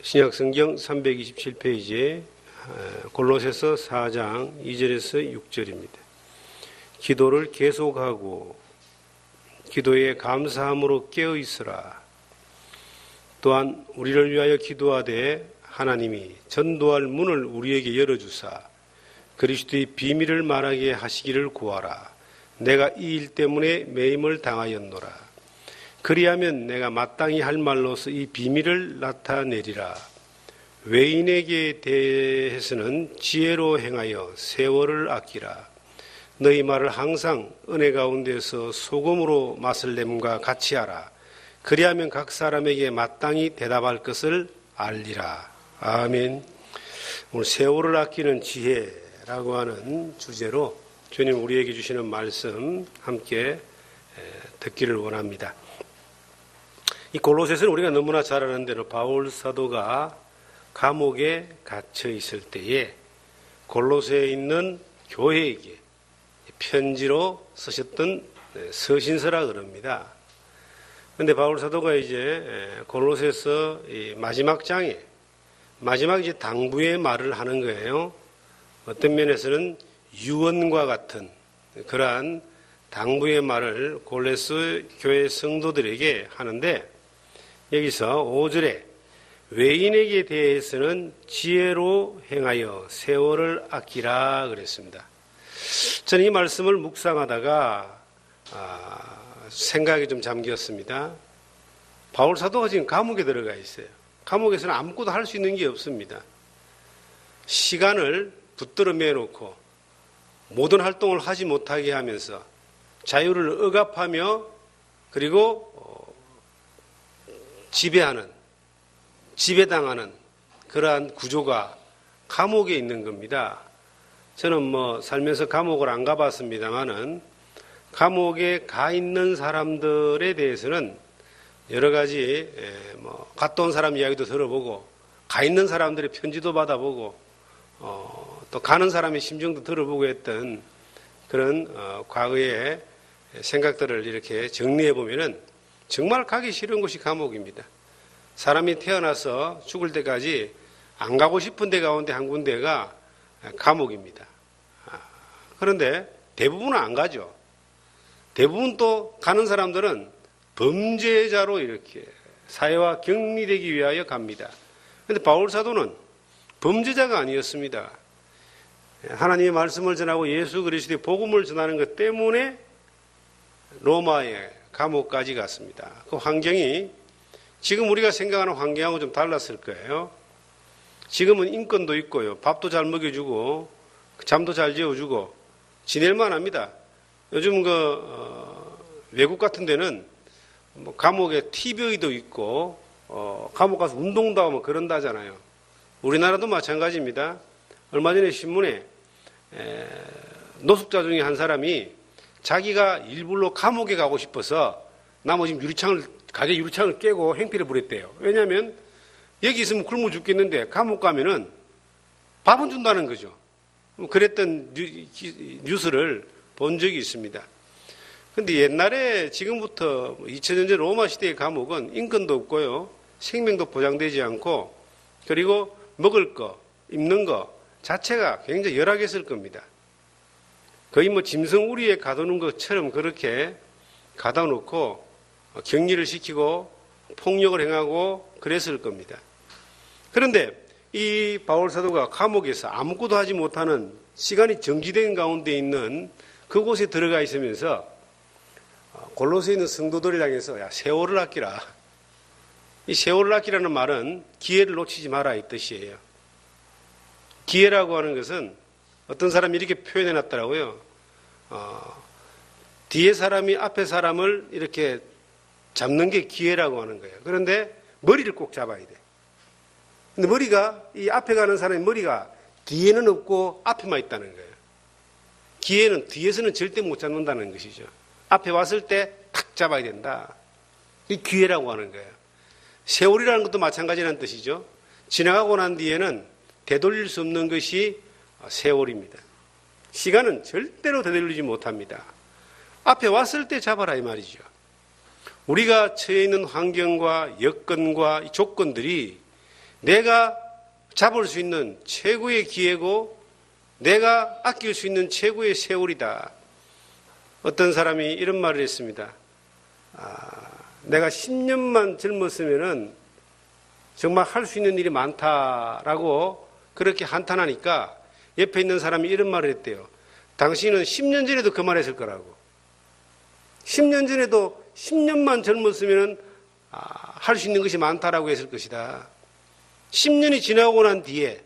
신약성경 327페이지에 골로새서 4장 2절에서 6절입니다. 기도를 계속하고 기도에 감사함으로 깨어 있으라. 또한 우리를 위하여 기도하되 하나님이 전도할 문을 우리에게 열어주사 그리스도의 비밀을 말하게 하시기를 구하라. 내가 이 일 때문에 매임을 당하였노라. 그리하면 내가 마땅히 할 말로서 이 비밀을 나타내리라. 외인에게 대해서는 지혜로 행하여 세월을 아끼라. 너희 말을 항상 은혜 가운데서 소금으로 맛을 냄과 같이 하라. 그리하면 각 사람에게 마땅히 대답할 것을 알리라. 아멘. 오늘 세월을 아끼는 지혜라고 하는 주제로 주님 우리에게 주시는 말씀 함께 듣기를 원합니다. 이 골로새서는 우리가 너무나 잘 아는 대로 바울 사도가 감옥에 갇혀 있을 때에 골로새에 있는 교회에게 편지로 쓰셨던 서신서라 그럽니다. 그런데 바울 사도가 이제 골로새서 마지막 장에 마지막 이제 당부의 말을 하는 거예요. 어떤 면에서는 유언과 같은 그러한 당부의 말을 골로새 교회 성도들에게 하는데 여기서 5절에 외인에게 대해서는 지혜로 행하여 세월을 아끼라 그랬습니다. 저는 이 말씀을 묵상하다가 생각이 좀 잠겼습니다. 바울 사도가 지금 감옥에 들어가 있어요. 감옥에서는 아무것도 할 수 있는 게 없습니다. 시간을 붙들어 매놓고 모든 활동을 하지 못하게 하면서 자유를 억압하며 그리고 지배당하는 그러한 구조가 감옥에 있는 겁니다. 저는 살면서 감옥을 안 가봤습니다만은 감옥에 가 있는 사람들에 대해서는 여러 가지 갔다 온 사람 이야기도 들어보고 가 있는 사람들의 편지도 받아보고 또 가는 사람의 심정도 들어보고 했던 그런 과거의 생각들을 이렇게 정리해 보면은 정말 가기 싫은 곳이 감옥입니다. 사람이 태어나서 죽을 때까지 안 가고 싶은 데 가운데 한 군데가 감옥입니다. 그런데 대부분은 안 가죠. 대부분 또 가는 사람들은 범죄자로 이렇게 사회와 격리되기 위하여 갑니다. 그런데 바울 사도는 범죄자가 아니었습니다. 하나님의 말씀을 전하고 예수 그리스도의 복음을 전하는 것 때문에 로마의 감옥까지 갔습니다. 그 환경이 지금 우리가 생각하는 환경하고 좀 달랐을 거예요. 지금은 인권도 있고요. 밥도 잘 먹여주고 잠도 잘 재워주고 지낼만 합니다. 요즘 외국 같은 데는 감옥에 TV도 있고 감옥 가서 운동도 하고 그런다잖아요. 우리나라도 마찬가지입니다. 얼마 전에 신문에 노숙자 중에 한 사람이 자기가 일부러 감옥에 가고 싶어서 나머지 가게 유리창을 깨고 행피를 부렸대요. 왜냐하면 여기 있으면 굶어 죽겠는데 감옥 가면은 밥은 준다는 거죠. 그랬던 뉴스를 본 적이 있습니다. 그런데 옛날에 지금부터 2000년 전 로마 시대의 감옥은 인권도 없고요. 생명도 보장되지 않고 그리고 먹을 거, 입는 거 자체가 굉장히 열악했을 겁니다. 거의 짐승 우리에 가둬놓은 것처럼 그렇게 가다 놓고 격리를 시키고 폭력을 행하고 그랬을 겁니다. 그런데 이 바울 사도가 감옥에서 아무것도 하지 못하는 시간이 정지된 가운데 있는 그곳에 들어가 있으면서 골로새에 있는 성도들을 향해서 야, 세월을 아끼라. 이 세월을 아끼라는 말은 기회를 놓치지 마라 이 뜻이에요. 기회라고 하는 것은 어떤 사람이 이렇게 표현해 놨더라고요. 뒤에 사람이 앞에 사람을 이렇게 잡는 게 기회라고 하는 거예요. 그런데 머리를 꼭 잡아야 돼. 근데 이 앞에 가는 사람의 머리가 뒤에는 없고 앞에만 있다는 거예요. 기회는 뒤에서는 절대 못 잡는다는 것이죠. 앞에 왔을 때 탁 잡아야 된다. 이 기회라고 하는 거예요. 세월이라는 것도 마찬가지라는 뜻이죠. 지나가고 난 뒤에는 되돌릴 수 없는 것이 세월입니다. 시간은 절대로 되돌리지 못합니다. 앞에 왔을 때 잡아라 이 말이죠. 우리가 처해 있는 환경과 여건과 조건들이 내가 잡을 수 있는 최고의 기회고 내가 아낄 수 있는 최고의 세월이다. 어떤 사람이 이런 말을 했습니다. 내가 10년만 젊었으면은 정말 할 수 있는 일이 많다라고 그렇게 한탄하니까 옆에 있는 사람이 이런 말을 했대요. 당신은 10년 전에도 그 말 했을 거라고. 10년 전에도 10년만 젊었으면 할 수 있는 것이 많다라고 했을 것이다. 10년이 지나고 난 뒤에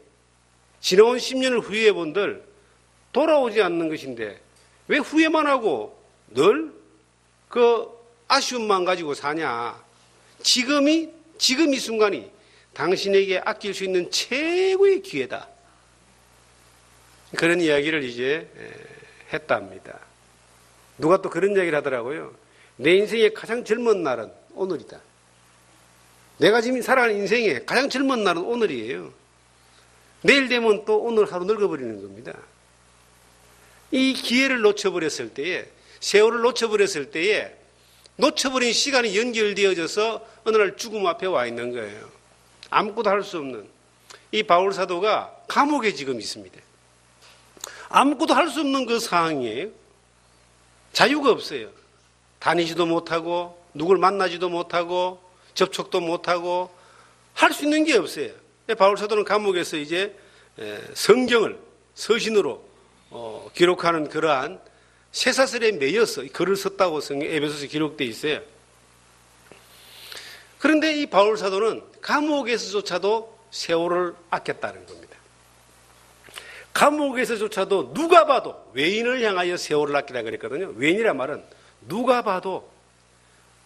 지나온 10년을 후회해 본들 돌아오지 않는 것인데 왜 후회만 하고 늘 그 아쉬움만 가지고 사냐. 지금 이 순간이 당신에게 아낄 수 있는 최고의 기회다. 그런 이야기를 이제 했답니다. 누가 또 그런 이야기를 하더라고요. 내 인생의 가장 젊은 날은 오늘이다. 내가 지금 살아가는 인생의 가장 젊은 날은 오늘이에요. 내일 되면 또 오늘 하루 늙어버리는 겁니다. 이 기회를 놓쳐버렸을 때에, 세월을 놓쳐버렸을 때에 놓쳐버린 시간이 연결되어져서 어느 날 죽음 앞에 와 있는 거예요. 아무것도 할 수 없는. 이 바울 사도가 감옥에 지금 있습니다. 아무것도 할 수 없는 그 상황이에요. 자유가 없어요. 다니지도 못하고 누굴 만나지도 못하고 접촉도 못하고 할 수 있는 게 없어요. 바울 사도는 감옥에서 이제 성경을 서신으로 기록하는 그러한 쇠사슬에 매여서 글을 썼다고 성경 에베소서에 기록되어 있어요. 그런데 이 바울 사도는 감옥에서조차도 세월을 아꼈다는 겁니다. 감옥에서조차도 누가 봐도 외인을 향하여 세월을 아끼라 그랬거든요. 외인이란 말은 누가 봐도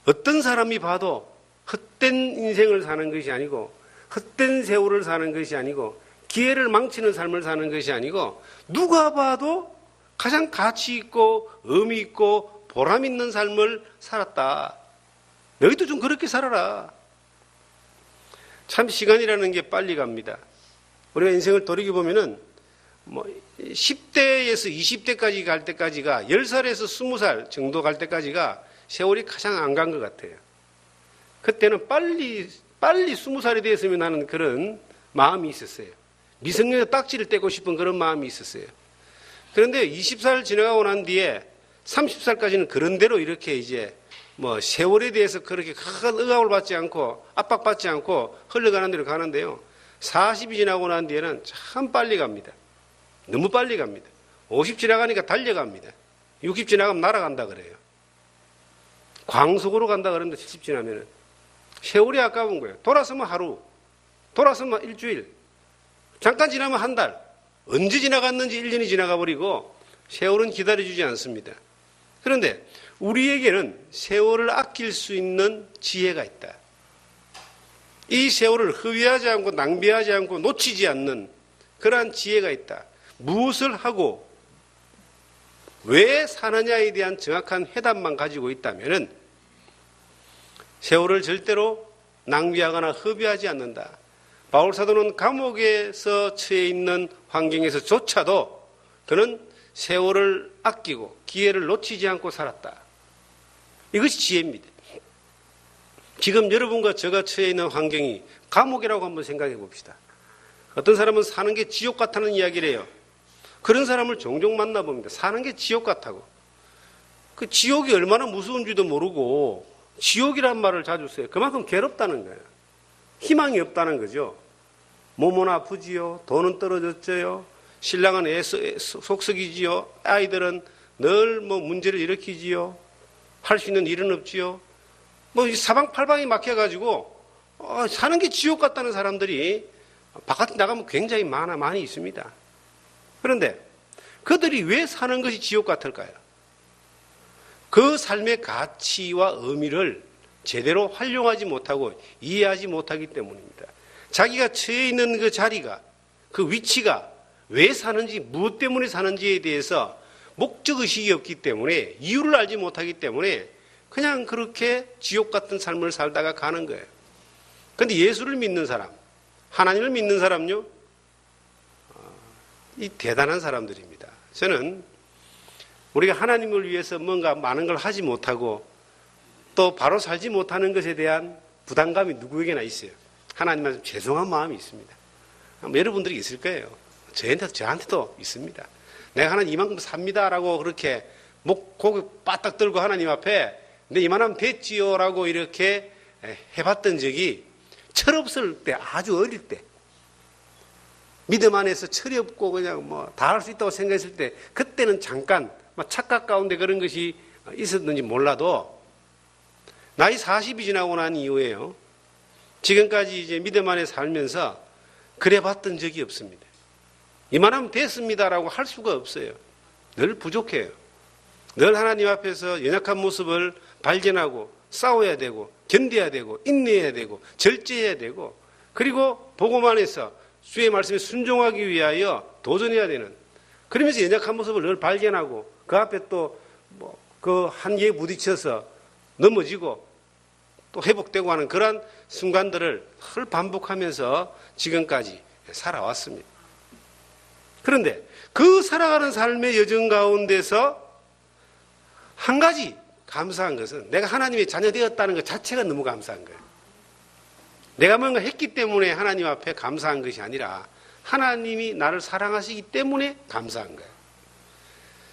어떤 사람이 봐도 헛된 인생을 사는 것이 아니고 헛된 세월을 사는 것이 아니고 기회를 망치는 삶을 사는 것이 아니고 누가 봐도 가장 가치 있고 의미 있고 보람 있는 삶을 살았다. 너희도 좀 그렇게 살아라. 참 시간이라는 게 빨리 갑니다. 우리가 인생을 돌이켜보면은 10대에서 20대까지 갈 때까지가 10살에서 20살 정도 갈 때까지가 세월이 가장 안 간 것 같아요. 그때는 빨리 20살이 되었으면 하는 그런 마음이 있었어요. 미성년자 딱지를 떼고 싶은 그런 마음이 있었어요. 그런데 20살 지나가고 난 뒤에 30살까지는 그런 대로 이렇게 이제 세월에 대해서 그렇게 큰 억압을 받지 않고 압박받지 않고 흘러가는 대로 가는데요. 40이 지나고 난 뒤에는 참 빨리 갑니다. 너무 빨리 갑니다. 50 지나가니까 달려갑니다. 60 지나가면 날아간다 그래요. 광속으로 간다 그러는데 70 지나면은 세월이 아까운 거예요. 돌아서면 하루, 돌아서면 일주일, 잠깐 지나면 한 달, 언제 지나갔는지 1년이 지나가 버리고 세월은 기다려주지 않습니다. 그런데 우리에게는 세월을 아낄 수 있는 지혜가 있다. 이 세월을 허위하지 않고 낭비하지 않고 놓치지 않는 그러한 지혜가 있다. 무엇을 하고 왜 사느냐에 대한 정확한 해답만 가지고 있다면은 세월을 절대로 낭비하거나 허비하지 않는다. 바울 사도는 감옥에서 처해 있는 환경에서조차도 그는 세월을 아끼고 기회를 놓치지 않고 살았다. 이것이 지혜입니다. 지금 여러분과 제가 처해 있는 환경이 감옥이라고 한번 생각해 봅시다. 어떤 사람은 사는 게 지옥 같다는 이야기를 해요. 그런 사람을 종종 만나봅니다. 사는 게 지옥 같다고. 그 지옥이 얼마나 무서운지도 모르고 지옥이란 말을 자주 써요. 그만큼 괴롭다는 거예요. 희망이 없다는 거죠. 몸은 아프지요. 돈은 떨어졌지요. 신랑은 속썩이지요. 아이들은 늘 문제를 일으키지요. 할 수 있는 일은 없지요. 사방팔방이 막혀가지고 사는 게 지옥 같다는 사람들이 바깥에 나가면 굉장히 많이 있습니다. 그런데 그들이 왜 사는 것이 지옥 같을까요? 그 삶의 가치와 의미를 제대로 활용하지 못하고 이해하지 못하기 때문입니다. 자기가 처해 있는 그 자리가, 그 위치가 왜 사는지, 무엇 때문에 사는지에 대해서 목적의식이 없기 때문에, 이유를 알지 못하기 때문에 그냥 그렇게 지옥 같은 삶을 살다가 가는 거예요. 그런데 예수를 믿는 사람, 하나님을 믿는 사람요, 이 대단한 사람들입니다. 저는 우리가 하나님을 위해서 뭔가 많은 걸 하지 못하고 또 바로 살지 못하는 것에 대한 부담감이 누구에게나 있어요. 하나님한테 죄송한 마음이 있습니다. 여러분들이 있을 거예요. 저한테도 있습니다. 내가 하나님 이만큼 삽니다라고 그렇게 고개 빠딱 들고 하나님 앞에 내 이만하면 됐지요라고 이렇게 해봤던 적이 철없을 때, 아주 어릴 때, 믿음 안에서 철이 없고 그냥 뭐 다 할 수 있다고 생각했을 때, 그때는 잠깐 착각 가운데 그런 것이 있었는지 몰라도 나이 40이 지나고 난 이후에요, 지금까지 이제 믿음 안에 살면서 그래 봤던 적이 없습니다. 이만하면 됐습니다라고 할 수가 없어요. 늘 부족해요. 늘 하나님 앞에서 연약한 모습을 발견하고 싸워야 되고 견뎌야 되고 인내해야 되고 절제해야 되고, 그리고 복음 안에서 주의 말씀에 순종하기 위하여 도전해야 되는, 그러면서 연약한 모습을 늘 발견하고 그 앞에 또 그 한계에 부딪혀서 넘어지고 또 회복되고 하는 그런 순간들을 늘 반복하면서 지금까지 살아왔습니다. 그런데 그 살아가는 삶의 여정 가운데서 한 가지 감사한 것은, 내가 하나님의 자녀 되었다는 것 자체가 너무 감사한 거예요. 내가 뭔가 했기 때문에 하나님 앞에 감사한 것이 아니라 하나님이 나를 사랑하시기 때문에 감사한 거예요.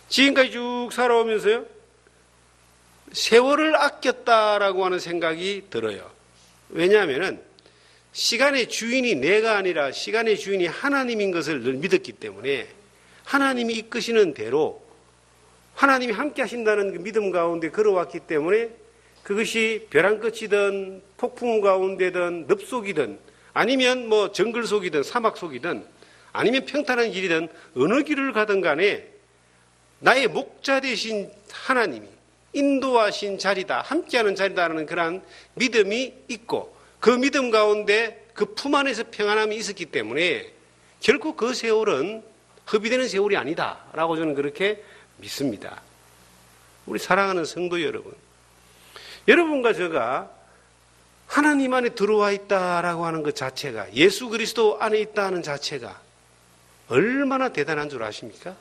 지금까지 쭉 살아오면서요, 세월을 아꼈다라고 하는 생각이 들어요. 왜냐하면 시간의 주인이 내가 아니라 시간의 주인이 하나님인 것을 늘 믿었기 때문에, 하나님이 이끄시는 대로 하나님이 함께 하신다는 그 믿음 가운데 걸어왔기 때문에, 그것이 벼랑 끝이든 폭풍 가운데든 늪속이든 아니면 뭐 정글 속이든 사막 속이든 아니면 평탄한 길이든 어느 길을 가든 간에 나의 목자 되신 하나님이 인도하신 자리다, 함께하는 자리다라는 그런 믿음이 있고, 그 믿음 가운데 그 품 안에서 평안함이 있었기 때문에 결코 그 세월은 허비되는 세월이 아니다라고 저는 그렇게 믿습니다. 우리 사랑하는 성도 여러분, 여러분과 제가 하나님 안에 들어와 있다라고 하는 것 자체가, 예수 그리스도 안에 있다는 자체가 얼마나 대단한 줄 아십니까?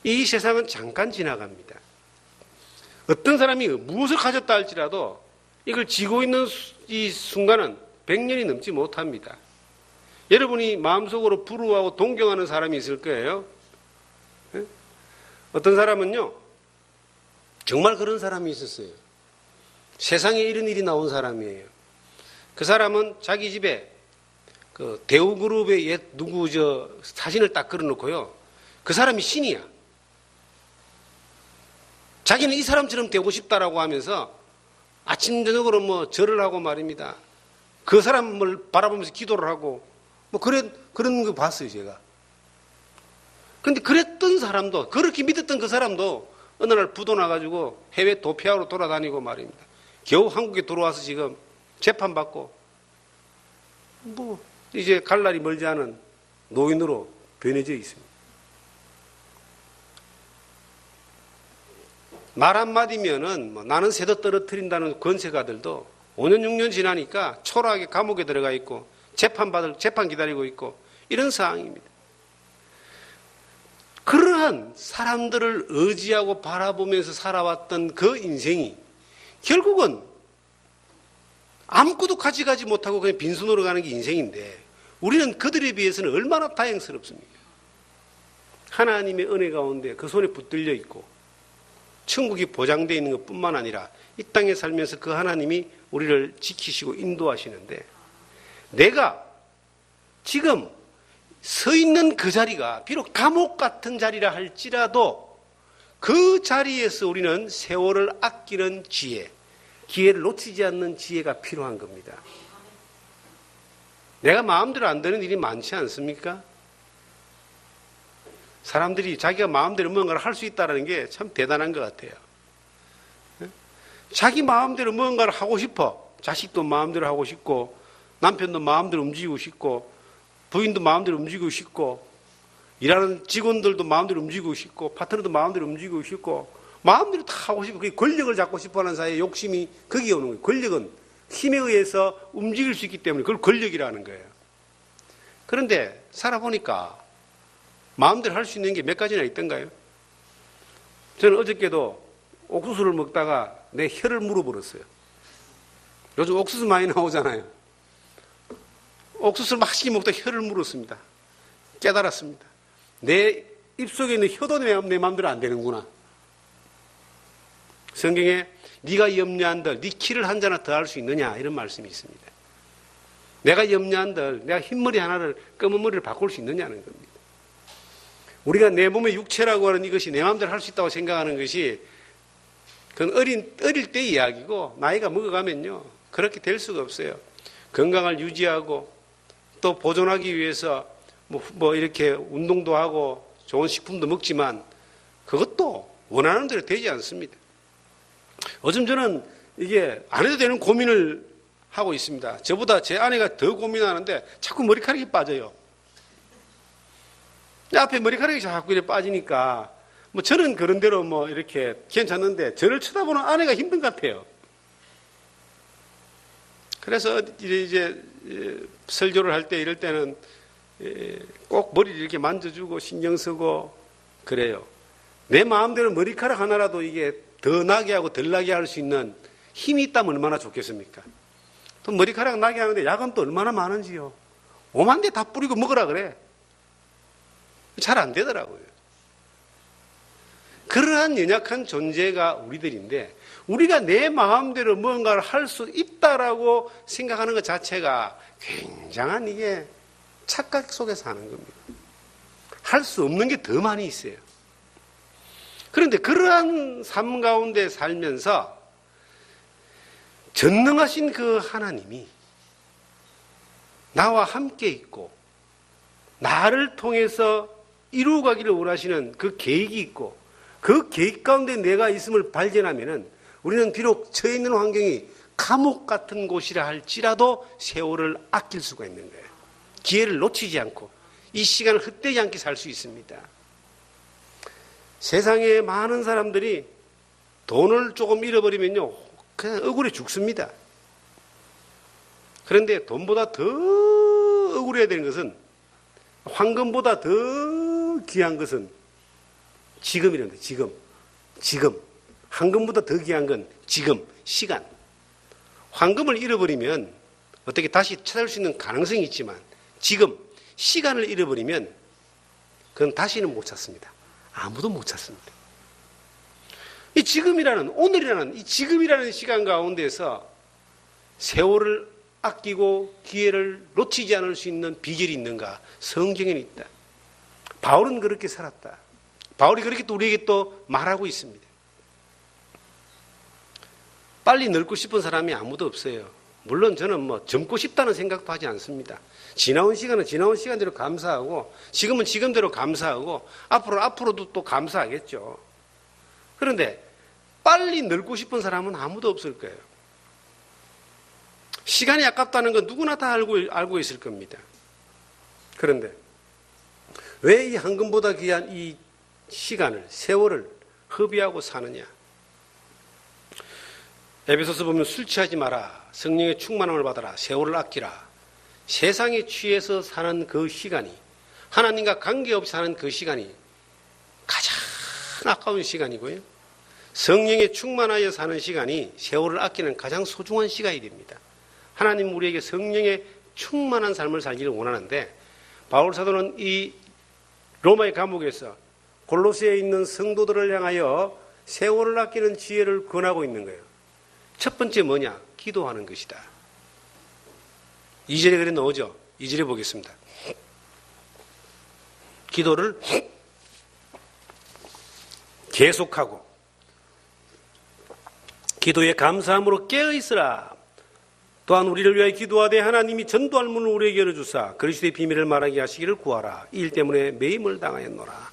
이 세상은 잠깐 지나갑니다. 어떤 사람이 무엇을 가졌다 할지라도 이걸 지고 있는 이 순간은 100년이 넘지 못합니다. 여러분이 마음속으로 부러워하고 동경하는 사람이 있을 거예요. 어떤 사람은요, 정말 그런 사람이 있었어요. 세상에 이런 일이 나온 사람이에요. 그 사람은 자기 집에 그 대우그룹의 옛 누구 사진을 딱 걸어놓고요, 그 사람이 신이야. 자기는 이 사람처럼 되고 싶다라고 하면서 아침 저녁으로 뭐 절을 하고 말입니다. 그 사람을 바라보면서 기도를 하고 뭐 그런 거 봤어요, 제가. 그런데 그랬던 사람도, 그렇게 믿었던 그 사람도 어느 날 부도 나가지고 해외 도피하러 돌아다니고 말입니다. 겨우 한국에 들어와서 지금 재판받고 뭐 이제 갈 날이 멀지 않은 노인으로 변해져 있습니다. 말 한마디면은 나는 새도 떨어뜨린다는 권세가들도 5년 6년 지나니까 초라하게 감옥에 들어가 있고 재판 기다리고 있고 이런 상황입니다. 그러한 사람들을 의지하고 바라보면서 살아왔던 그 인생이 결국은 아무것도 가져가지 못하고 그냥 빈손으로 가는 게 인생인데, 우리는 그들에 비해서는 얼마나 다행스럽습니까? 하나님의 은혜 가운데 그 손에 붙들려 있고 천국이 보장되어 있는 것뿐만 아니라 이 땅에 살면서 그 하나님이 우리를 지키시고 인도하시는데, 내가 지금 서 있는 그 자리가 비록 감옥 같은 자리라 할지라도 그 자리에서 우리는 세월을 아끼는 지혜, 기회를 놓치지 않는 지혜가 필요한 겁니다. 내가 마음대로 안 되는 일이 많지 않습니까? 사람들이 자기가 마음대로 뭔가를 할 수 있다는 게 참 대단한 것 같아요. 자기 마음대로 뭔가를 하고 싶어. 자식도 마음대로 하고 싶고, 남편도 마음대로 움직이고 싶고, 부인도 마음대로 움직이고 싶고, 일하는 직원들도 마음대로 움직이고 싶고, 파트너도 마음대로 움직이고 싶고, 마음대로 다 하고 싶고, 그게 권력을 잡고 싶어 하는 사이에 욕심이 거기에 오는 거예요. 권력은 힘에 의해서 움직일 수 있기 때문에 그걸 권력이라는 거예요. 그런데 살아보니까 마음대로 할 수 있는 게 몇 가지나 있던가요? 저는 어저께도 옥수수를 먹다가 내 혀를 물어버렸어요. 요즘 옥수수 많이 나오잖아요. 옥수수를 맛있게 먹다 혀를 물었습니다. 깨달았습니다. 내 입속에 있는 혀도 내 마음대로 안 되는구나. 성경에 네가 염려한들 네 키를 한 자나 더 할 수 있느냐 이런 말씀이 있습니다. 내가 염려한들 내가 흰머리 하나를 검은 머리를 바꿀 수 있느냐는 겁니다. 우리가 내 몸의 육체라고 하는 이것이 내 마음대로 할 수 있다고 생각하는 것이 그건 어릴 때 이야기고 나이가 먹어가면요 그렇게 될 수가 없어요. 건강을 유지하고 또 보존하기 위해서 뭐 이렇게 운동도 하고 좋은 식품도 먹지만 그것도 원하는 대로 되지 않습니다. 요즘 저는 이게 안 해도 되는 고민을 하고 있습니다. 저보다 제 아내가 더 고민하는데 자꾸 머리카락이 빠져요. 앞에 머리카락이 자꾸 이렇게 빠지니까 뭐 저는 그런 대로 뭐 이렇게 괜찮는데 저를 쳐다보는 아내가 힘든 것 같아요. 그래서 이제 설교를 할 때 이럴 때는 꼭 머리를 이렇게 만져주고 신경 쓰고 그래요. 내 마음대로 머리카락 하나라도 이게 더 나게 하고 덜 나게 할 수 있는 힘이 있다면 얼마나 좋겠습니까? 또 머리카락 나게 하는데 약은 또 얼마나 많은지요. 오만 개 다 뿌리고 먹으라 그래. 잘 안 되더라고요. 그러한 연약한 존재가 우리들인데 우리가 내 마음대로 뭔가를 할 수 있다라고 생각하는 것 자체가 굉장한 이게 착각 속에서 하는 겁니다. 할 수 없는 게 더 많이 있어요. 그런데 그러한 삶 가운데 살면서 전능하신 그 하나님이 나와 함께 있고 나를 통해서 이루어가기를 원하시는 그 계획이 있고 그 계획 가운데 내가 있음을 발견하면은 우리는 비록 처해 있는 환경이 감옥 같은 곳이라 할지라도 세월을 아낄 수가 있는 거예요. 기회를 놓치지 않고 이 시간을 헛되지 않게 살 수 있습니다. 세상에 많은 사람들이 돈을 조금 잃어버리면요 그냥 억울해 죽습니다. 그런데 돈보다 더 억울해야 되는 것은 황금보다 더 귀한 것은 지금이랍니다. 지금 황금보다 더 귀한 건 지금 시간. 황금을 잃어버리면 어떻게 다시 찾을 수 있는 가능성이 있지만 지금 시간을 잃어버리면 그건 다시는 못 찾습니다. 아무도 못 찾습니다. 이 지금이라는 오늘이라는 이 지금이라는 시간 가운데서 세월을 아끼고 기회를 놓치지 않을 수 있는 비결이 있는가? 성경에는 있다. 바울은 그렇게 살았다. 바울이 그렇게 또 우리에게 또 말하고 있습니다. 빨리 늙고 싶은 사람이 아무도 없어요. 물론 저는 뭐 젊고 싶다는 생각도 하지 않습니다. 지나온 시간은 지나온 시간대로 감사하고 지금은 지금대로 감사하고 앞으로도 또 감사하겠죠. 그런데 빨리 늙고 싶은 사람은 아무도 없을 거예요. 시간이 아깝다는 건 누구나 다 알고 있을 겁니다. 그런데 왜 이 황금보다 귀한 이 시간을 세월을 허비하고 사느냐? 에베소서 보면 술 취하지 마라. 성령의 충만함을 받아라. 세월을 아끼라. 세상에 취해서 사는 그 시간이 하나님과 관계없이 사는 그 시간이 가장 아까운 시간이고요. 성령에 충만하여 사는 시간이 세월을 아끼는 가장 소중한 시간이 됩니다. 하나님 우리에게 성령에 충만한 삶을 살기를 원하는데 바울 사도는 이 로마의 감옥에서 골로새에 있는 성도들을 향하여 세월을 아끼는 지혜를 권하고 있는 거예요. 첫 번째 뭐냐? 기도하는 것이다. 2절에 그래 나오죠. 2절에 보겠습니다. 기도를 계속하고 기도에 감사함으로 깨어있으라. 또한 우리를 위하여 기도하되 하나님이 전도할 문을 우리에게 열어주사 그리스도의 비밀을 말하게 하시기를 구하라. 이 일 때문에 매임을 당하였노라.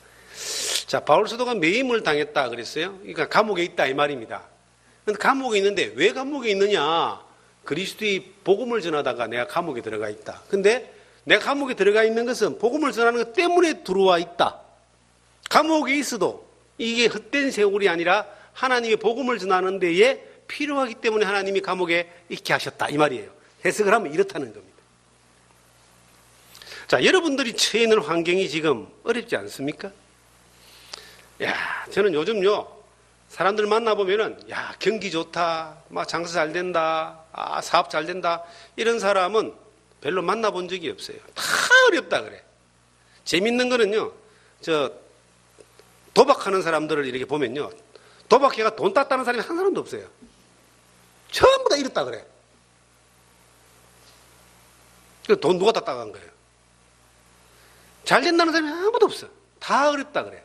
자, 바울 사도가 매임을 당했다 그랬어요. 그러니까 감옥에 있다 이 말입니다. 그런데 감옥에 있는데 왜 감옥에 있느냐? 그리스도의 복음을 전하다가 내가 감옥에 들어가 있다. 근데 내가 감옥에 들어가 있는 것은 복음을 전하는 것 때문에 들어와 있다. 감옥에 있어도 이게 헛된 세월이 아니라 하나님의 복음을 전하는 데에 필요하기 때문에 하나님이 감옥에 있게 하셨다 이 말이에요. 해석을 하면 이렇다는 겁니다. 자, 여러분들이 처해 있는 환경이 지금 어렵지 않습니까? 야, 저는 요즘요 사람들 만나보면은 야, 경기 좋다, 막 장사 잘 된다, 사업 잘 된다 이런 사람은 별로 만나본 적이 없어요. 다 어렵다 그래. 재밌는 거는요, 도박하는 사람들을 이렇게 보면요, 도박해가 돈 땄다는 사람이 한 사람도 없어요. 전부 다 이렇다 그래. 돈 누가 땄다고 한 거예요? 잘 된다는 사람이 아무도 없어. 다 어렵다 그래.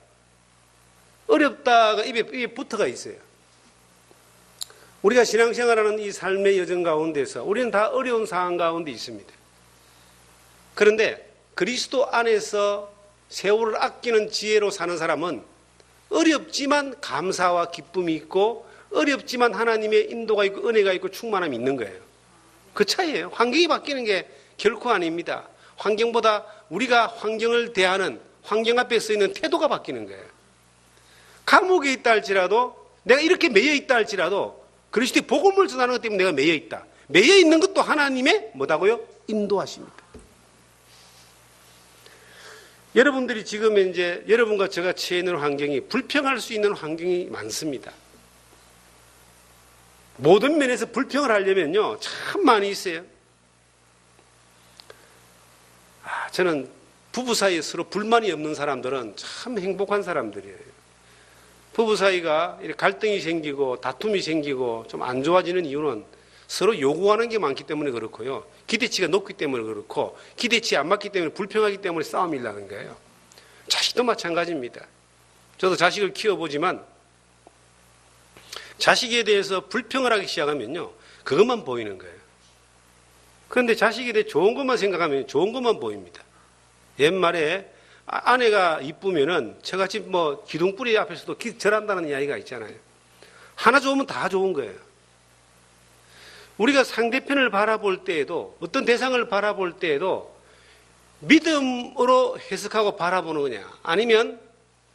어렵다가 입에 붙어가 있어요. 우리가 신앙생활하는 이 삶의 여정 가운데서 우리는 다 어려운 상황 가운데 있습니다. 그런데 그리스도 안에서 세월을 아끼는 지혜로 사는 사람은 어렵지만 감사와 기쁨이 있고 어렵지만 하나님의 인도가 있고 은혜가 있고 충만함이 있는 거예요. 그 차이예요. 환경이 바뀌는 게 결코 아닙니다. 환경보다 우리가 환경을 대하는 환경 앞에 서 있는 태도가 바뀌는 거예요. 감옥에 있다 할지라도 내가 이렇게 매여 있다 할지라도 그리스도의 복음을 전하는 것 때문에 내가 매여 있다. 매여 있는 것도 하나님의 뭐다고요? 인도하십니다. 여러분들이 지금 이제 여러분과 제가 처해 있는 환경이 불평할 수 있는 환경이 많습니다. 모든 면에서 불평을 하려면요, 참 많이 있어요. 저는 부부 사이에 서로 불만이 없는 사람들은 참 행복한 사람들이에요. 부부 사이가 이렇게 갈등이 생기고 다툼이 생기고 좀 안 좋아지는 이유는 서로 요구하는 게 많기 때문에 그렇고요. 기대치가 높기 때문에 그렇고 기대치에 안 맞기 때문에 불평하기 때문에 싸움이 나는 거예요. 자식도 마찬가지입니다. 저도 자식을 키워보지만 자식에 대해서 불평을 하기 시작하면요, 그것만 보이는 거예요. 그런데 자식에 대해 좋은 것만 생각하면 좋은 것만 보입니다. 옛말에 아내가 이쁘면은 저같이 뭐 기둥뿌리 앞에서도 절한다는 이야기가 있잖아요. 하나 좋으면 다 좋은 거예요. 우리가 상대편을 바라볼 때에도 어떤 대상을 바라볼 때에도 믿음으로 해석하고 바라보는 거냐 아니면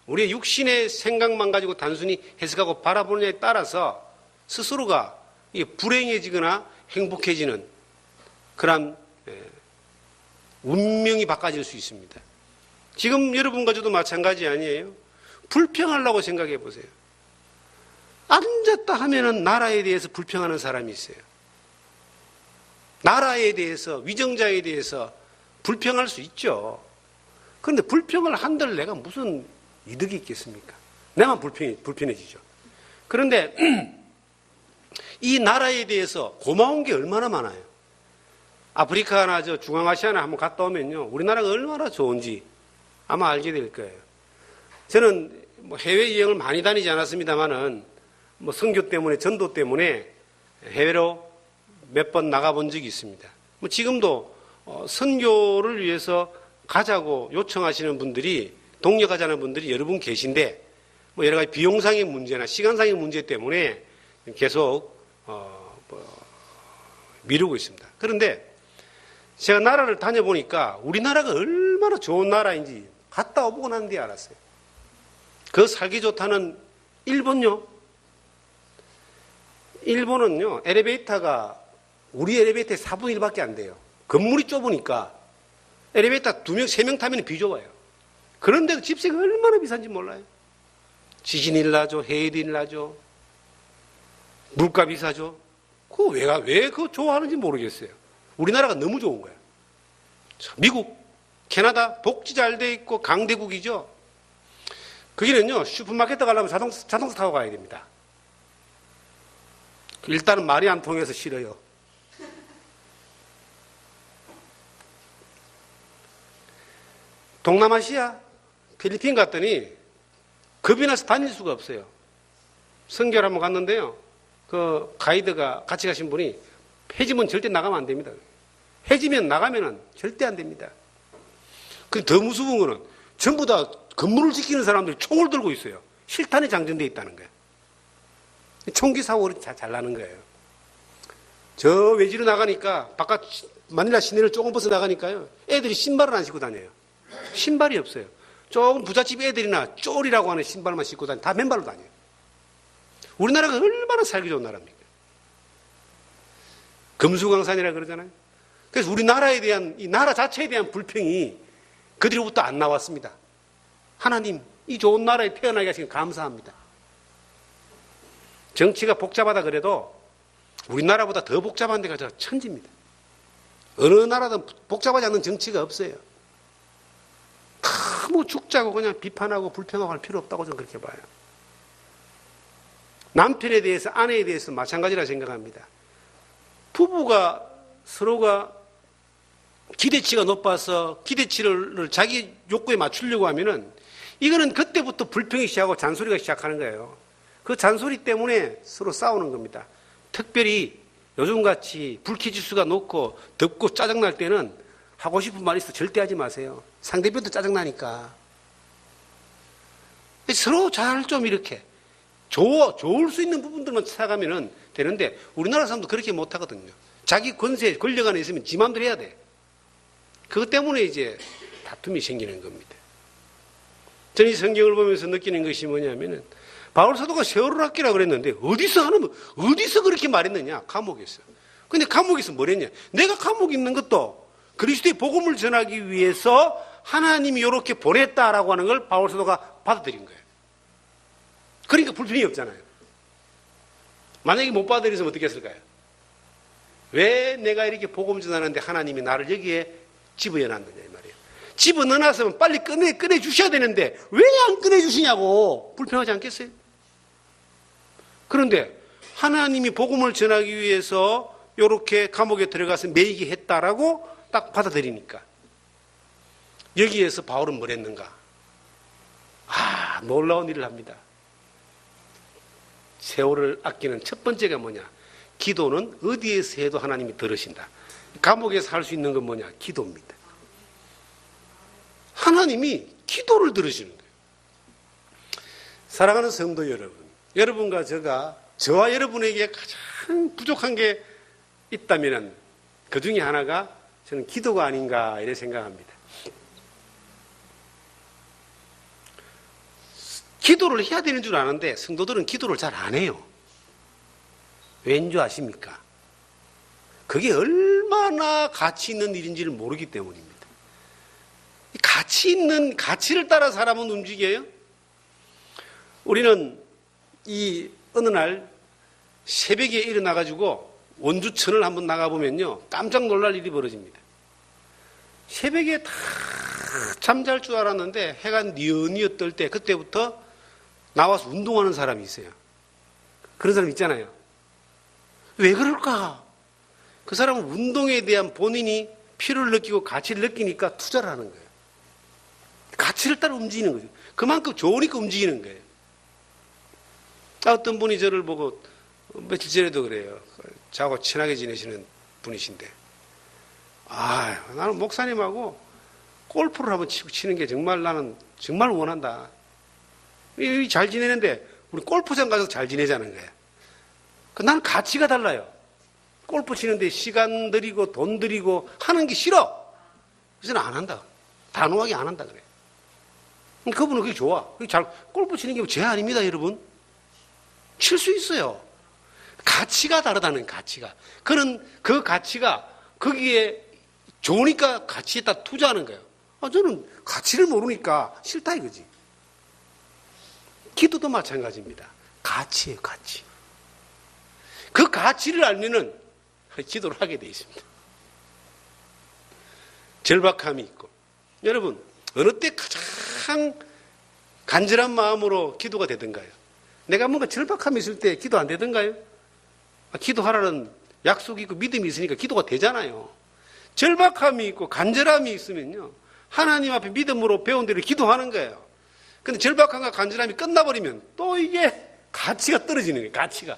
우리의 육신의 생각만 가지고 단순히 해석하고 바라보느냐에 따라서 스스로가 불행해지거나 행복해지는 그런 운명이 바꿔질 수 있습니다. 지금 여러분과 저도 마찬가지 아니에요? 불평하려고 생각해 보세요. 앉았다 하면은 나라에 대해서 불평하는 사람이 있어요. 나라에 대해서, 위정자에 대해서 불평할 수 있죠. 그런데 불평을 한들 내가 무슨 이득이 있겠습니까? 내만 불편해지죠. 그런데 이 나라에 대해서 고마운 게 얼마나 많아요. 아프리카나 중앙아시아나 한번 갔다 오면요, 우리나라가 얼마나 좋은지 아마 알게 될 거예요. 저는 뭐 해외여행을 많이 다니지 않았습니다만은 뭐 선교 때문에, 전도 때문에 해외로 몇 번 나가본 적이 있습니다. 뭐 지금도 선교를 위해서 가자고 요청하시는 분들이, 동력하자는 분들이 여러 분 계신데, 뭐 여러 가지 비용상의 문제나 시간상의 문제 때문에 계속 미루고 있습니다. 그런데 제가 나라를 다녀보니까 우리나라가 얼마나 좋은 나라인지 갔다 오고 난 뒤에 알았어요. 그 살기 좋다는 일본요. 일본은요, 엘리베이터가 우리 엘리베이터의 4분의 1밖에 안 돼요. 건물이 좁으니까 엘리베이터 2명, 3명 타면 비좁아요. 그런데도 집세가 얼마나 비싼지 몰라요. 지진이 일나죠. 해일이 일나죠. 물가 비싸죠. 왜 그거 좋아하는지 모르겠어요. 우리나라가 너무 좋은 거예요. 미국, 캐나다 복지 잘 돼 있고 강대국이죠. 거기는요, 슈퍼마켓 가려면 자동차 타고 가야 됩니다. 일단은 말이 안 통해서 싫어요. 동남아시아, 필리핀 갔더니 겁이 나서 다닐 수가 없어요. 선교를 한번 갔는데요, 그 가이드가 같이 가신 분이 해지면 절대 나가면 안 됩니다. 해지면 나가면은 절대 안 됩니다. 그 더 무서운 거는 전부 다 건물을 지키는 사람들이 총을 들고 있어요. 실탄이 장전되어 있다는 거예요. 총기 사고가 잘 나는 거예요. 저 외지로 나가니까 바깥 마닐라 시내를 조금 벗어 나가니까요, 애들이 신발을 안 신고 다녀요. 신발이 없어요. 조금 부잣집 애들이나 쫄이라고 하는 신발만 신고 다녀요. 다 맨발로 다녀요. 우리나라가 얼마나 살기 좋은 나라입니까? 금수강산이라 그러잖아요. 그래서 우리나라에 대한, 이 나라 자체에 대한 불평이 그들로부터 안 나왔습니다. 하나님, 이 좋은 나라에 태어나게 하시니 감사합니다. 정치가 복잡하다 그래도 우리나라보다 더 복잡한 데가 저 천지입니다. 어느 나라든 복잡하지 않는 정치가 없어요. 너무 죽자고 그냥 비판하고 불평하고 할 필요 없다고 저는 그렇게 봐요. 남편에 대해서 아내에 대해서 마찬가지라 생각합니다. 부부가 서로가 기대치가 높아서 기대치를 자기 욕구에 맞추려고 하면은 이거는 그때부터 불평이 시작하고 잔소리가 시작하는 거예요. 그 잔소리 때문에 서로 싸우는 겁니다. 특별히 요즘같이 불쾌지수가 높고 덥고 짜증날 때는 하고 싶은 말 있어 절대 하지 마세요. 상대편도 짜증나니까. 서로 잘 좀 이렇게 좋을 수 있는 부분들만 찾아가면 되는데 우리나라 사람도 그렇게 못하거든요. 자기 권세, 권력 안에 있으면 지 마음대로 해야 돼. 그것 때문에 이제 다툼이 생기는 겁니다. 저는 이 성경을 보면서 느끼는 것이 뭐냐면은 바울 사도가 세월을 아끼라 그랬는데 어디서 그렇게 말했느냐? 감옥에서. 근데 감옥에서 뭐랬냐? 내가 감옥에 있는 것도 그리스도의 복음을 전하기 위해서 하나님이 이렇게 보냈다라고 하는 걸 바울 사도가 받아들인 거예요. 그러니까 불편이 없잖아요. 만약에 못 받아들였으면 어떻게 했을까요? 왜 내가 이렇게 복음 전하는데 하나님이 나를 여기에 집어넣었느냐 이 말이에요. 집어넣어놨으면 빨리 꺼내주셔야 되는데 왜 안 꺼내주시냐고 불편하지 않겠어요? 그런데 하나님이 복음을 전하기 위해서 이렇게 감옥에 들어가서 매이게 했다라고 딱 받아들이니까 여기에서 바울은 뭘 했는가? 놀라운 일을 합니다. 세월을 아끼는 첫 번째가 뭐냐? 기도는 어디에서 해도 하나님이 들으신다. 감옥에서 할 수 있는 건 뭐냐? 기도입니다. 하나님이 기도를 들으시는 거예요. 사랑하는 성도 여러분, 여러분과 저와 여러분에게 가장 부족한 게 있다면 그 중에 하나가 저는 기도가 아닌가 이렇게 생각합니다. 기도를 해야 되는 줄 아는데 성도들은 기도를 잘 안 해요. 왠 줄 아십니까? 그게 얼마나 가치 있는 일인지를 모르기 때문입니다. 가치를 따라 사람은 움직여요. 우리는 어느 날 새벽에 일어나가지고 원주천을 한번 나가보면요. 깜짝 놀랄 일이 벌어집니다. 새벽에 다 잠잘 줄 알았는데 해가 뉘엿뉘엿 뜰 때 그때부터 나와서 운동하는 사람이 있어요. 그런 사람 있잖아요. 왜 그럴까? 그 사람은 운동에 대한 본인이 필요를 느끼고 가치를 느끼니까 투자를 하는 거예요. 가치를 따라 움직이는 거죠. 그만큼 좋으니까 움직이는 거예요. 어떤 분이 저를 보고 며칠 전에도 그래요. 저하고 친하게 지내시는 분이신데 나는 목사님하고 골프를 한번 치는 게 정말 나는 정말 원한다. 잘 지내는데 우리 골프장 가서 잘 지내자는 거예요. 나는 가치가 달라요. 골프 치는데 시간 들이고 돈 들이고 하는 게 싫어. 그래서 안 한다. 단호하게 안 한다 그래. 그분은 그게 좋아. 골프 치는 게 죄 아닙니다, 여러분. 칠 수 있어요. 가치가 다르다는 가치가. 그 가치가 거기에 좋으니까 가치에다 투자하는 거예요. 저는 가치를 모르니까 싫다 이거지. 기도도 마찬가지입니다. 가치예요, 가치. 그 가치를 알면은 기도를 하게 돼 있습니다. 절박함이 있고. 여러분, 어느 때 가장 간절한 마음으로 기도가 되던가요? 내가 뭔가 절박함이 있을 때 기도 안 되던가요? 기도하라는 약속이 있고 믿음이 있으니까 기도가 되잖아요. 절박함이 있고 간절함이 있으면요. 하나님 앞에 믿음으로 배운 대로 기도하는 거예요. 근데 절박함과 간절함이 끝나버리면 또 이게 가치가 떨어지는 거예요. 가치가.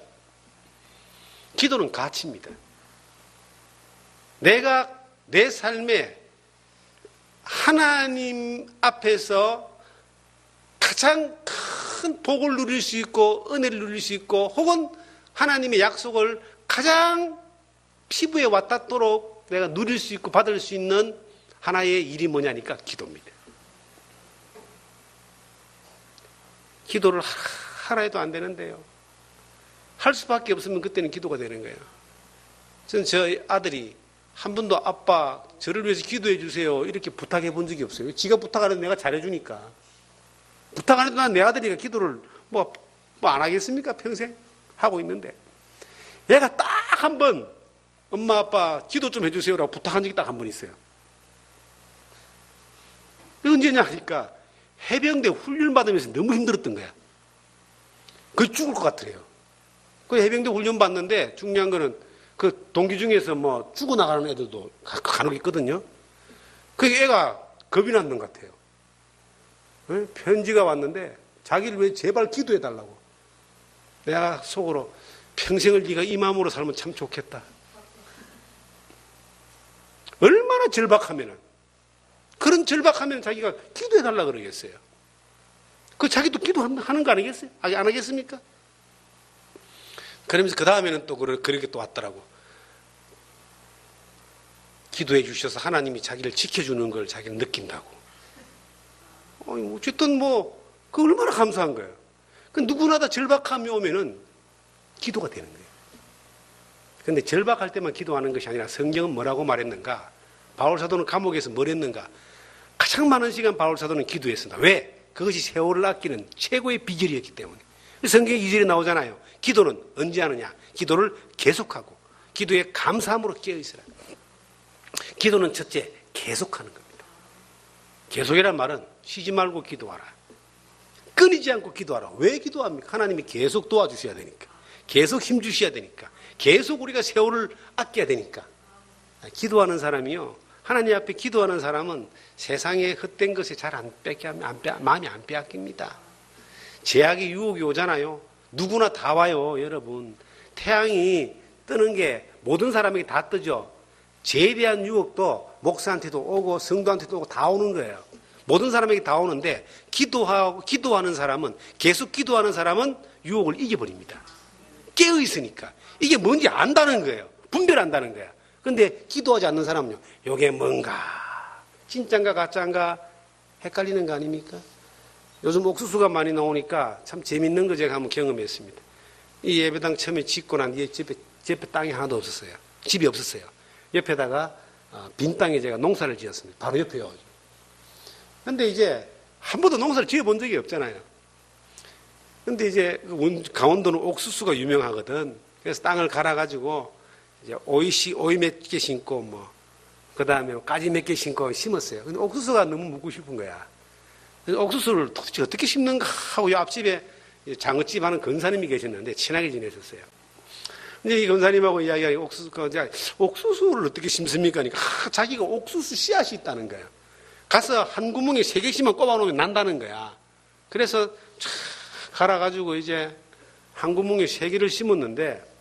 기도는 가치입니다. 내가 내 삶에 하나님 앞에서 가장 큰 복을 누릴 수 있고 은혜를 누릴 수 있고 혹은 하나님의 약속을 가장 피부에 와닿도록 내가 누릴 수 있고 받을 수 있는 하나의 일이 뭐냐니까 기도입니다. 기도를 하라 해도 안 되는데요. 할 수밖에 없으면 그때는 기도가 되는 거예요. 저는 저희 아들이 한 번도 아빠 저를 위해서 기도해 주세요 이렇게 부탁해 본 적이 없어요. 지가 부탁하는데 내가 잘해주니까. 부탁 안 해도 난 내 아들이가 기도를 뭐 안 하겠습니까? 평생 하고 있는데 얘가 딱 한 번 엄마 아빠 기도 좀 해주세요라고 부탁한 적이 딱 한 번 있어요. 언제냐 하니까 해병대 훈련 받으면서 너무 힘들었던 거야. 거의 죽을 것 같더래요. 그 해병대 훈련 받는데 중요한 거는 그 동기 중에서 뭐 죽어나가는 애들도 간혹 있거든요. 그 애가 겁이 났는 것 같아요. 편지가 왔는데 자기를 왜 제발 기도해달라고. 내가 속으로 평생을 네가 이 마음으로 살면 참 좋겠다. 얼마나 절박하면은, 그런 절박하면 자기가 기도해달라 그러겠어요. 그 자기도 기도하는 거 아니겠어요? 안 하겠습니까? 그러면서 그 다음에는 또 그렇게 또 왔더라고. 기도해 주셔서 하나님이 자기를 지켜주는 걸 자기는 느낀다고. 어쨌든 그 얼마나 감사한 거예요. 그 누구나 다 절박함이 오면은 기도가 되는 거예요. 그런데 절박할 때만 기도하는 것이 아니라 성경은 뭐라고 말했는가? 바울 사도는 감옥에서 뭘 했는가? 가장 많은 시간 바울 사도는 기도했습니다. 왜? 그것이 세월을 아끼는 최고의 비결이었기 때문에. 성경 2절에 나오잖아요. 기도는 언제 하느냐? 기도를 계속하고 기도에 감사함으로 깨어있으라. 기도는 첫째, 계속하는 겁니다. 계속이란 말은 쉬지 말고 기도하라. 끊이지 않고 기도하라. 왜 기도합니까? 하나님이 계속 도와주셔야 되니까. 계속 힘주셔야 되니까. 계속 우리가 세월을 아껴야 되니까. 기도하는 사람이요. 하나님 앞에 기도하는 사람은 세상에 헛된 것에 잘 마음이 안 빼앗깁니다. 제약이 유혹이 오잖아요. 누구나 다 와요, 여러분. 태양이 뜨는 게 모든 사람에게 다 뜨죠. 죄에 대한 유혹도 목사한테도 오고 성도한테도 오고 다 오는 거예요. 모든 사람에게 다 오는데 기도하는 사람은, 계속 기도하는 사람은 유혹을 이겨버립니다. 깨어 있으니까. 이게 뭔지 안다는 거예요. 분별한다는 거야. 근데 기도하지 않는 사람은요, 이게 뭔가 진짠가 가짜인가 헷갈리는 거 아닙니까? 요즘 옥수수가 많이 나오니까 참 재밌는 거 제가 한번 경험했습니다. 이 예배당 처음에 짓고 난 뒤에 옆에 땅이 하나도 없었어요. 집이 없었어요. 옆에다가 빈 땅에 제가 농사를 지었습니다. 바로 옆에요. 근데 이제 한 번도 농사를 지어본 적이 없잖아요. 근데 이제 강원도는 옥수수가 유명하거든. 그래서 땅을 갈아가지고 이제 오이 몇 개 심고 그 다음에 가지 몇 개 심고 심었어요. 근데 옥수수가 너무 먹고 싶은 거야. 그래서 옥수수를 도대체 어떻게 심는가 하고 이 앞집에 장어집 하는 권사님이 계셨는데 친하게 지냈었어요. 근데 이 권사님하고 이야기하니 옥수수를 어떻게 심습니까? 그러니까 자기가 옥수수 씨앗이 있다는 거예요. 가서 한 구멍에 3개씩만 꼽아놓으면 난다는 거야. 그래서 쫙 갈아가지고 이제 한 구멍에 3개를 심었는데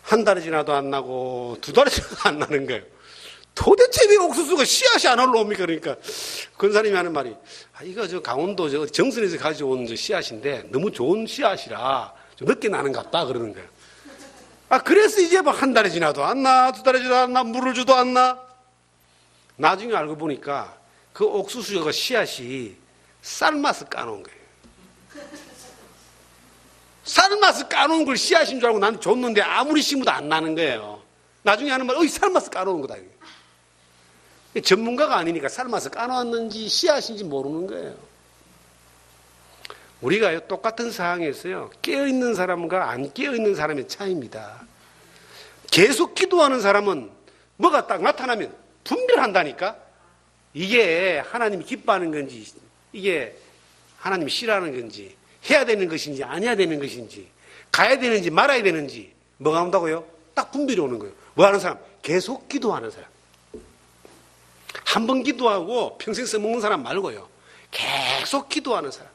한 달이 지나도 안 나고 2달이 지나도 안 나는 거예요. 도대체 왜 옥수수가 씨앗이 안 올라옵니까? 그러니까 권사님이 하는 말이 이거 저 강원도 정선에서 가져온 씨앗인데 너무 좋은 씨앗이라 좀 늦게 나는 것 같다 그러는 거예요. 그래서 이제 한 달이 지나도 안 나, 2달이 지나도 안 나, 물을 줘도 안 나. 나중에 알고 보니까 그 옥수수가 씨앗이 쌀맛을 까놓은 거예요. 쌀맛을 까놓은 걸 씨앗인 줄 알고 나는 줬는데 아무리 심어도 안 나는 거예요. 나중에 하는 말, 쌀맛을 까놓은 거다. 전문가가 아니니까 쌀맛을 까놓았는지 씨앗인지 모르는 거예요. 우리가 똑같은 상황에서요, 깨어있는 사람과 안 깨어있는 사람의 차이입니다. 계속 기도하는 사람은 뭐가 딱 나타나면 분별한다니까? 이게 하나님이 기뻐하는 건지, 이게 하나님이 싫어하는 건지, 해야 되는 것인지, 안 해야 되는 것인지, 가야 되는지, 말아야 되는지, 뭐가 온다고요? 딱 분별이 오는 거예요. 뭐 하는 사람? 계속 기도하는 사람. 한 번 기도하고 평생 써먹는 사람 말고요. 계속 기도하는 사람.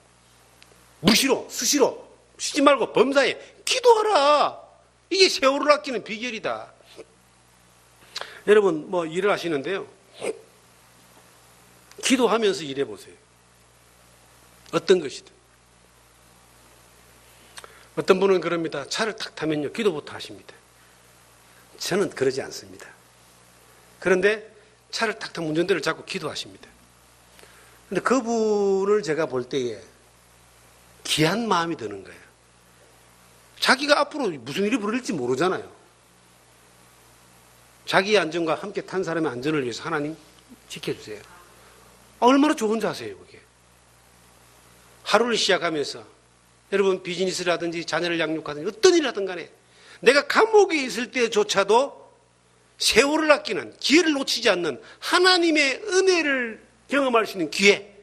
무시로, 수시로, 쉬지 말고 범사에 기도하라. 이게 세월을 아끼는 비결이다. 여러분, 일을 하시는데요. 기도하면서 일해보세요. 어떤 것이든. 어떤 분은 그럽니다. 차를 탁 타면요, 기도부터 하십니다. 저는 그러지 않습니다. 그런데 차를 탁 타면 운전대를 잡고 기도하십니다. 근데 그분을 제가 볼 때에 귀한 마음이 드는 거예요. 자기가 앞으로 무슨 일이 벌어질지 모르잖아요. 자기의 안전과 함께 탄 사람의 안전을 위해서 하나님 지켜주세요. 얼마나 좋은 자세예요, 그게. 하루를 시작하면서 여러분 비즈니스라든지 자녀를 양육하든지 어떤 일을 하든 간에 내가 감옥에 있을 때조차도 세월을 아끼는, 기회를 놓치지 않는 하나님의 은혜를 경험할 수 있는 기회,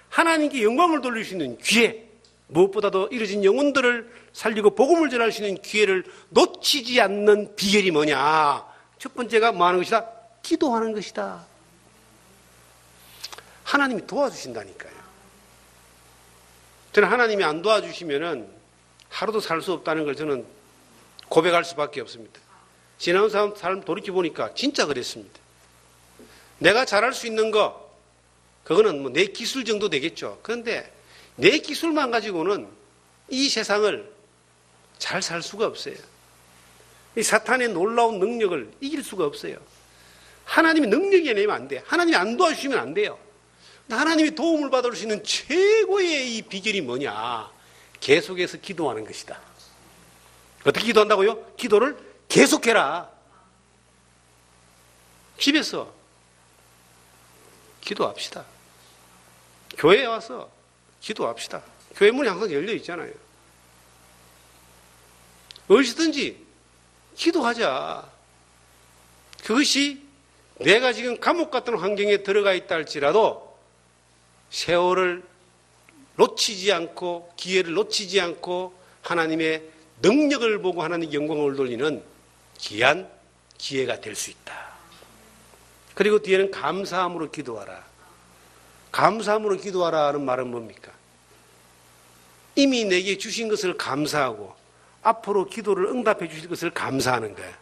하나님께 영광을 돌릴 수 있는 기회, 무엇보다도 이뤄진 영혼들을 살리고 복음을 전할 수 있는 기회를 놓치지 않는 비결이 뭐냐? 첫 번째가 뭐 하는 것이다? 기도하는 것이다. 하나님이 도와주신다니까요. 저는 하나님이 안 도와주시면은 하루도 살 수 없다는 걸 저는 고백할 수밖에 없습니다. 지나온 삶 돌이켜보니까 진짜 그랬습니다. 내가 잘할 수 있는 거, 그거는 뭐 내 기술 정도 되겠죠. 그런데 내 기술만 가지고는 이 세상을 잘 살 수가 없어요. 이 사탄의 놀라운 능력을 이길 수가 없어요. 하나님이 능력이 아니면 안 돼요. 하나님이 안 도와주시면 안 돼요. 하나님이 도움을 받을 수 있는 최고의 이 비결이 뭐냐? 계속해서 기도하는 것이다. 어떻게 기도한다고요? 기도를 계속해라. 집에서 기도합시다. 교회에 와서 기도합시다. 교회 문이 항상 열려 있잖아요. 어디서든지 기도하자. 그것이 내가 지금 감옥 같은 환경에 들어가 있다 할지라도 세월을 놓치지 않고 기회를 놓치지 않고 하나님의 능력을 보고 하나님의 영광을 돌리는 귀한 기회가 될 수 있다. 그리고 뒤에는 감사함으로 기도하라. 감사함으로 기도하라 하는 말은 뭡니까? 이미 내게 주신 것을 감사하고 앞으로 기도를 응답해 주실 것을 감사하는 거야.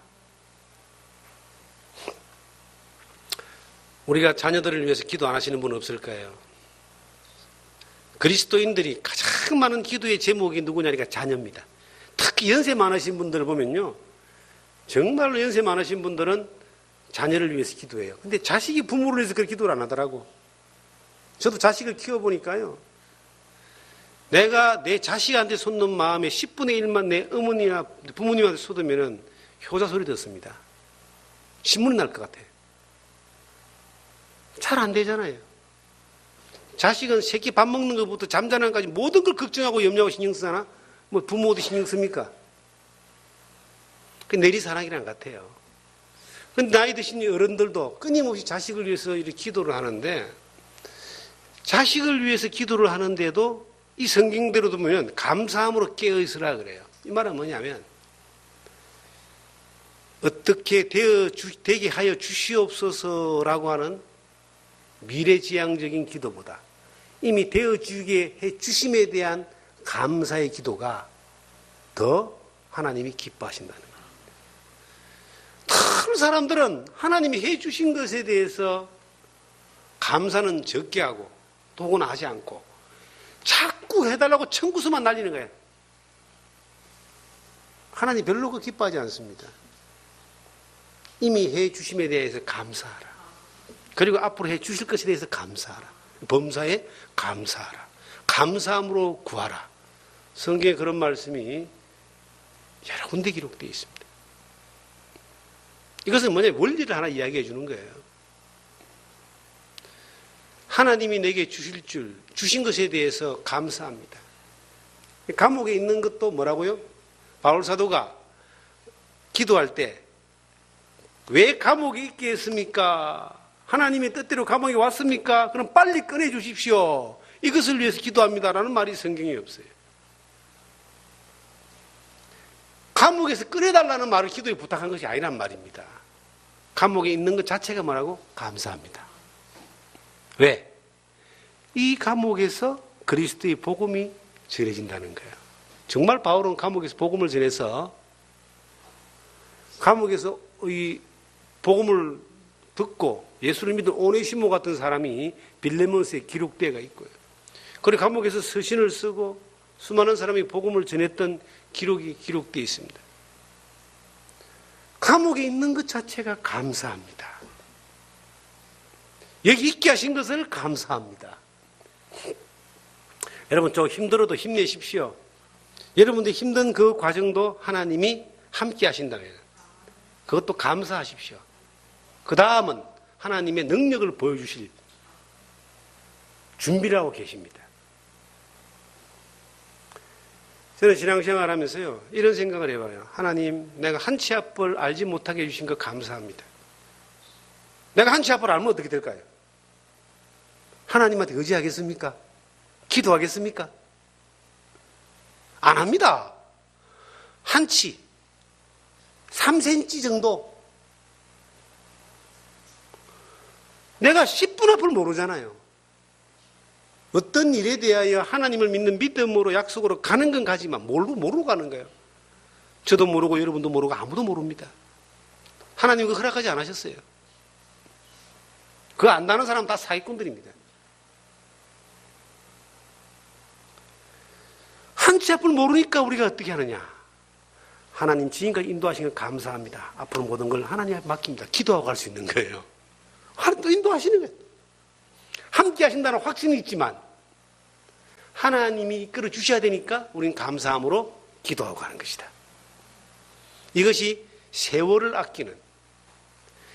우리가 자녀들을 위해서 기도 안 하시는 분 없을까요? 그리스도인들이 가장 많은 기도의 제목이 누구냐니까 자녀입니다. 특히 연세 많으신 분들을 보면요, 정말로 연세 많으신 분들은 자녀를 위해서 기도해요. 근데 자식이 부모를 위해서 그렇게 기도를 안 하더라고. 저도 자식을 키워보니까요, 내가 내 자식한테 쏟는 마음의 10분의 1만 내 어머니나 부모님한테 쏟으면 효자 소리 듣습니다. 신문이 날 것 같아. 잘 안 되잖아요. 자식은 새끼 밥 먹는 것부터 잠자는 것까지 모든 걸 걱정하고 염려하고 신경 쓰잖아. 뭐 부모도 신경 씁니까? 그 내리사랑이랑 같아요. 근데 나이 드신 어른들도 끊임없이 자식을 위해서 이렇게 기도를 하는데, 자식을 위해서 기도를 하는데도 이 성경대로 보면 감사함으로 깨어있으라 그래요. 이 말은 뭐냐면, 어떻게 되게 하여 주시옵소서라고 하는 미래지향적인 기도보다 이미 되어주게 해 주심에 대한 감사의 기도가 더 하나님이 기뻐하신다는 거예요. 다른 사람들은 하나님이 해 주신 것에 대해서 감사는 적게 하고 도구는 하지 않고 자꾸 해달라고 청구서만 날리는 거예요. 하나님 별로 그 기뻐하지 않습니다. 이미 해 주심에 대해서 감사하라. 그리고 앞으로 해 주실 것에 대해서 감사하라. 범사에 감사하라. 감사함으로 구하라. 성경에 그런 말씀이 여러 군데 기록되어 있습니다. 이것은 뭐냐면 원리를 하나 이야기해 주는 거예요. 하나님이 내게 주신 것에 대해서 감사합니다. 감옥에 있는 것도 뭐라고요? 바울 사도가 기도할 때 왜 감옥에 있게 했습니까? 하나님의 뜻대로 감옥에 왔습니까? 그럼 빨리 꺼내 주십시오. 이것을 위해서 기도합니다라는 말이 성경에 없어요. 감옥에서 꺼내달라는 말을 기도에 부탁한 것이 아니란 말입니다. 감옥에 있는 것 자체가 뭐라고? 감사합니다. 왜? 이 감옥에서 그리스도의 복음이 전해진다는 거예요. 정말 바울은 감옥에서 복음을 전해서 감옥에서 이 복음을 듣고 예수를 믿은 오네시모 같은 사람이 빌레몬스에 기록되어 있고요. 그리고 감옥에서 서신을 쓰고 수많은 사람이 복음을 전했던 기록이 기록되어 있습니다. 감옥에 있는 것 자체가 감사합니다. 여기 있게 하신 것을 감사합니다. 여러분, 좀 힘들어도 힘내십시오. 여러분들 힘든 그 과정도 하나님이 함께 하신다고 해요. 그것도 감사하십시오. 그 다음은 하나님의 능력을 보여주실 준비를 하고 계십니다. 저는 신앙생활 하면서요, 이런 생각을 해봐요. 하나님, 내가 한 치 앞을 알지 못하게 해주신 거 감사합니다. 내가 한치 앞을 알면 어떻게 될까요? 하나님한테 의지하겠습니까? 기도하겠습니까? 안 합니다. 한치 3cm 정도. 내가 10분 앞을 모르잖아요. 어떤 일에 대하여 하나님을 믿는 믿음으로 약속으로 가는 건 가지만 모르고 가는 거예요. 저도 모르고 여러분도 모르고 아무도 모릅니다. 하나님 그거 허락하지 않으셨어요. 그거 안다는 사람 다 사기꾼들입니다. 한치 앞을 모르니까 우리가 어떻게 하느냐. 하나님 지금까지 인도하신 건 감사합니다. 앞으로 모든 걸 하나님께 맡깁니다. 기도하고 갈 수 있는 거예요. 하나님 또 인도하시는 거예요. 함께 하신다는 확신이 있지만 하나님이 이끌어 주셔야 되니까 우리는 감사함으로 기도하고 가는 것이다. 이것이 세월을 아끼는,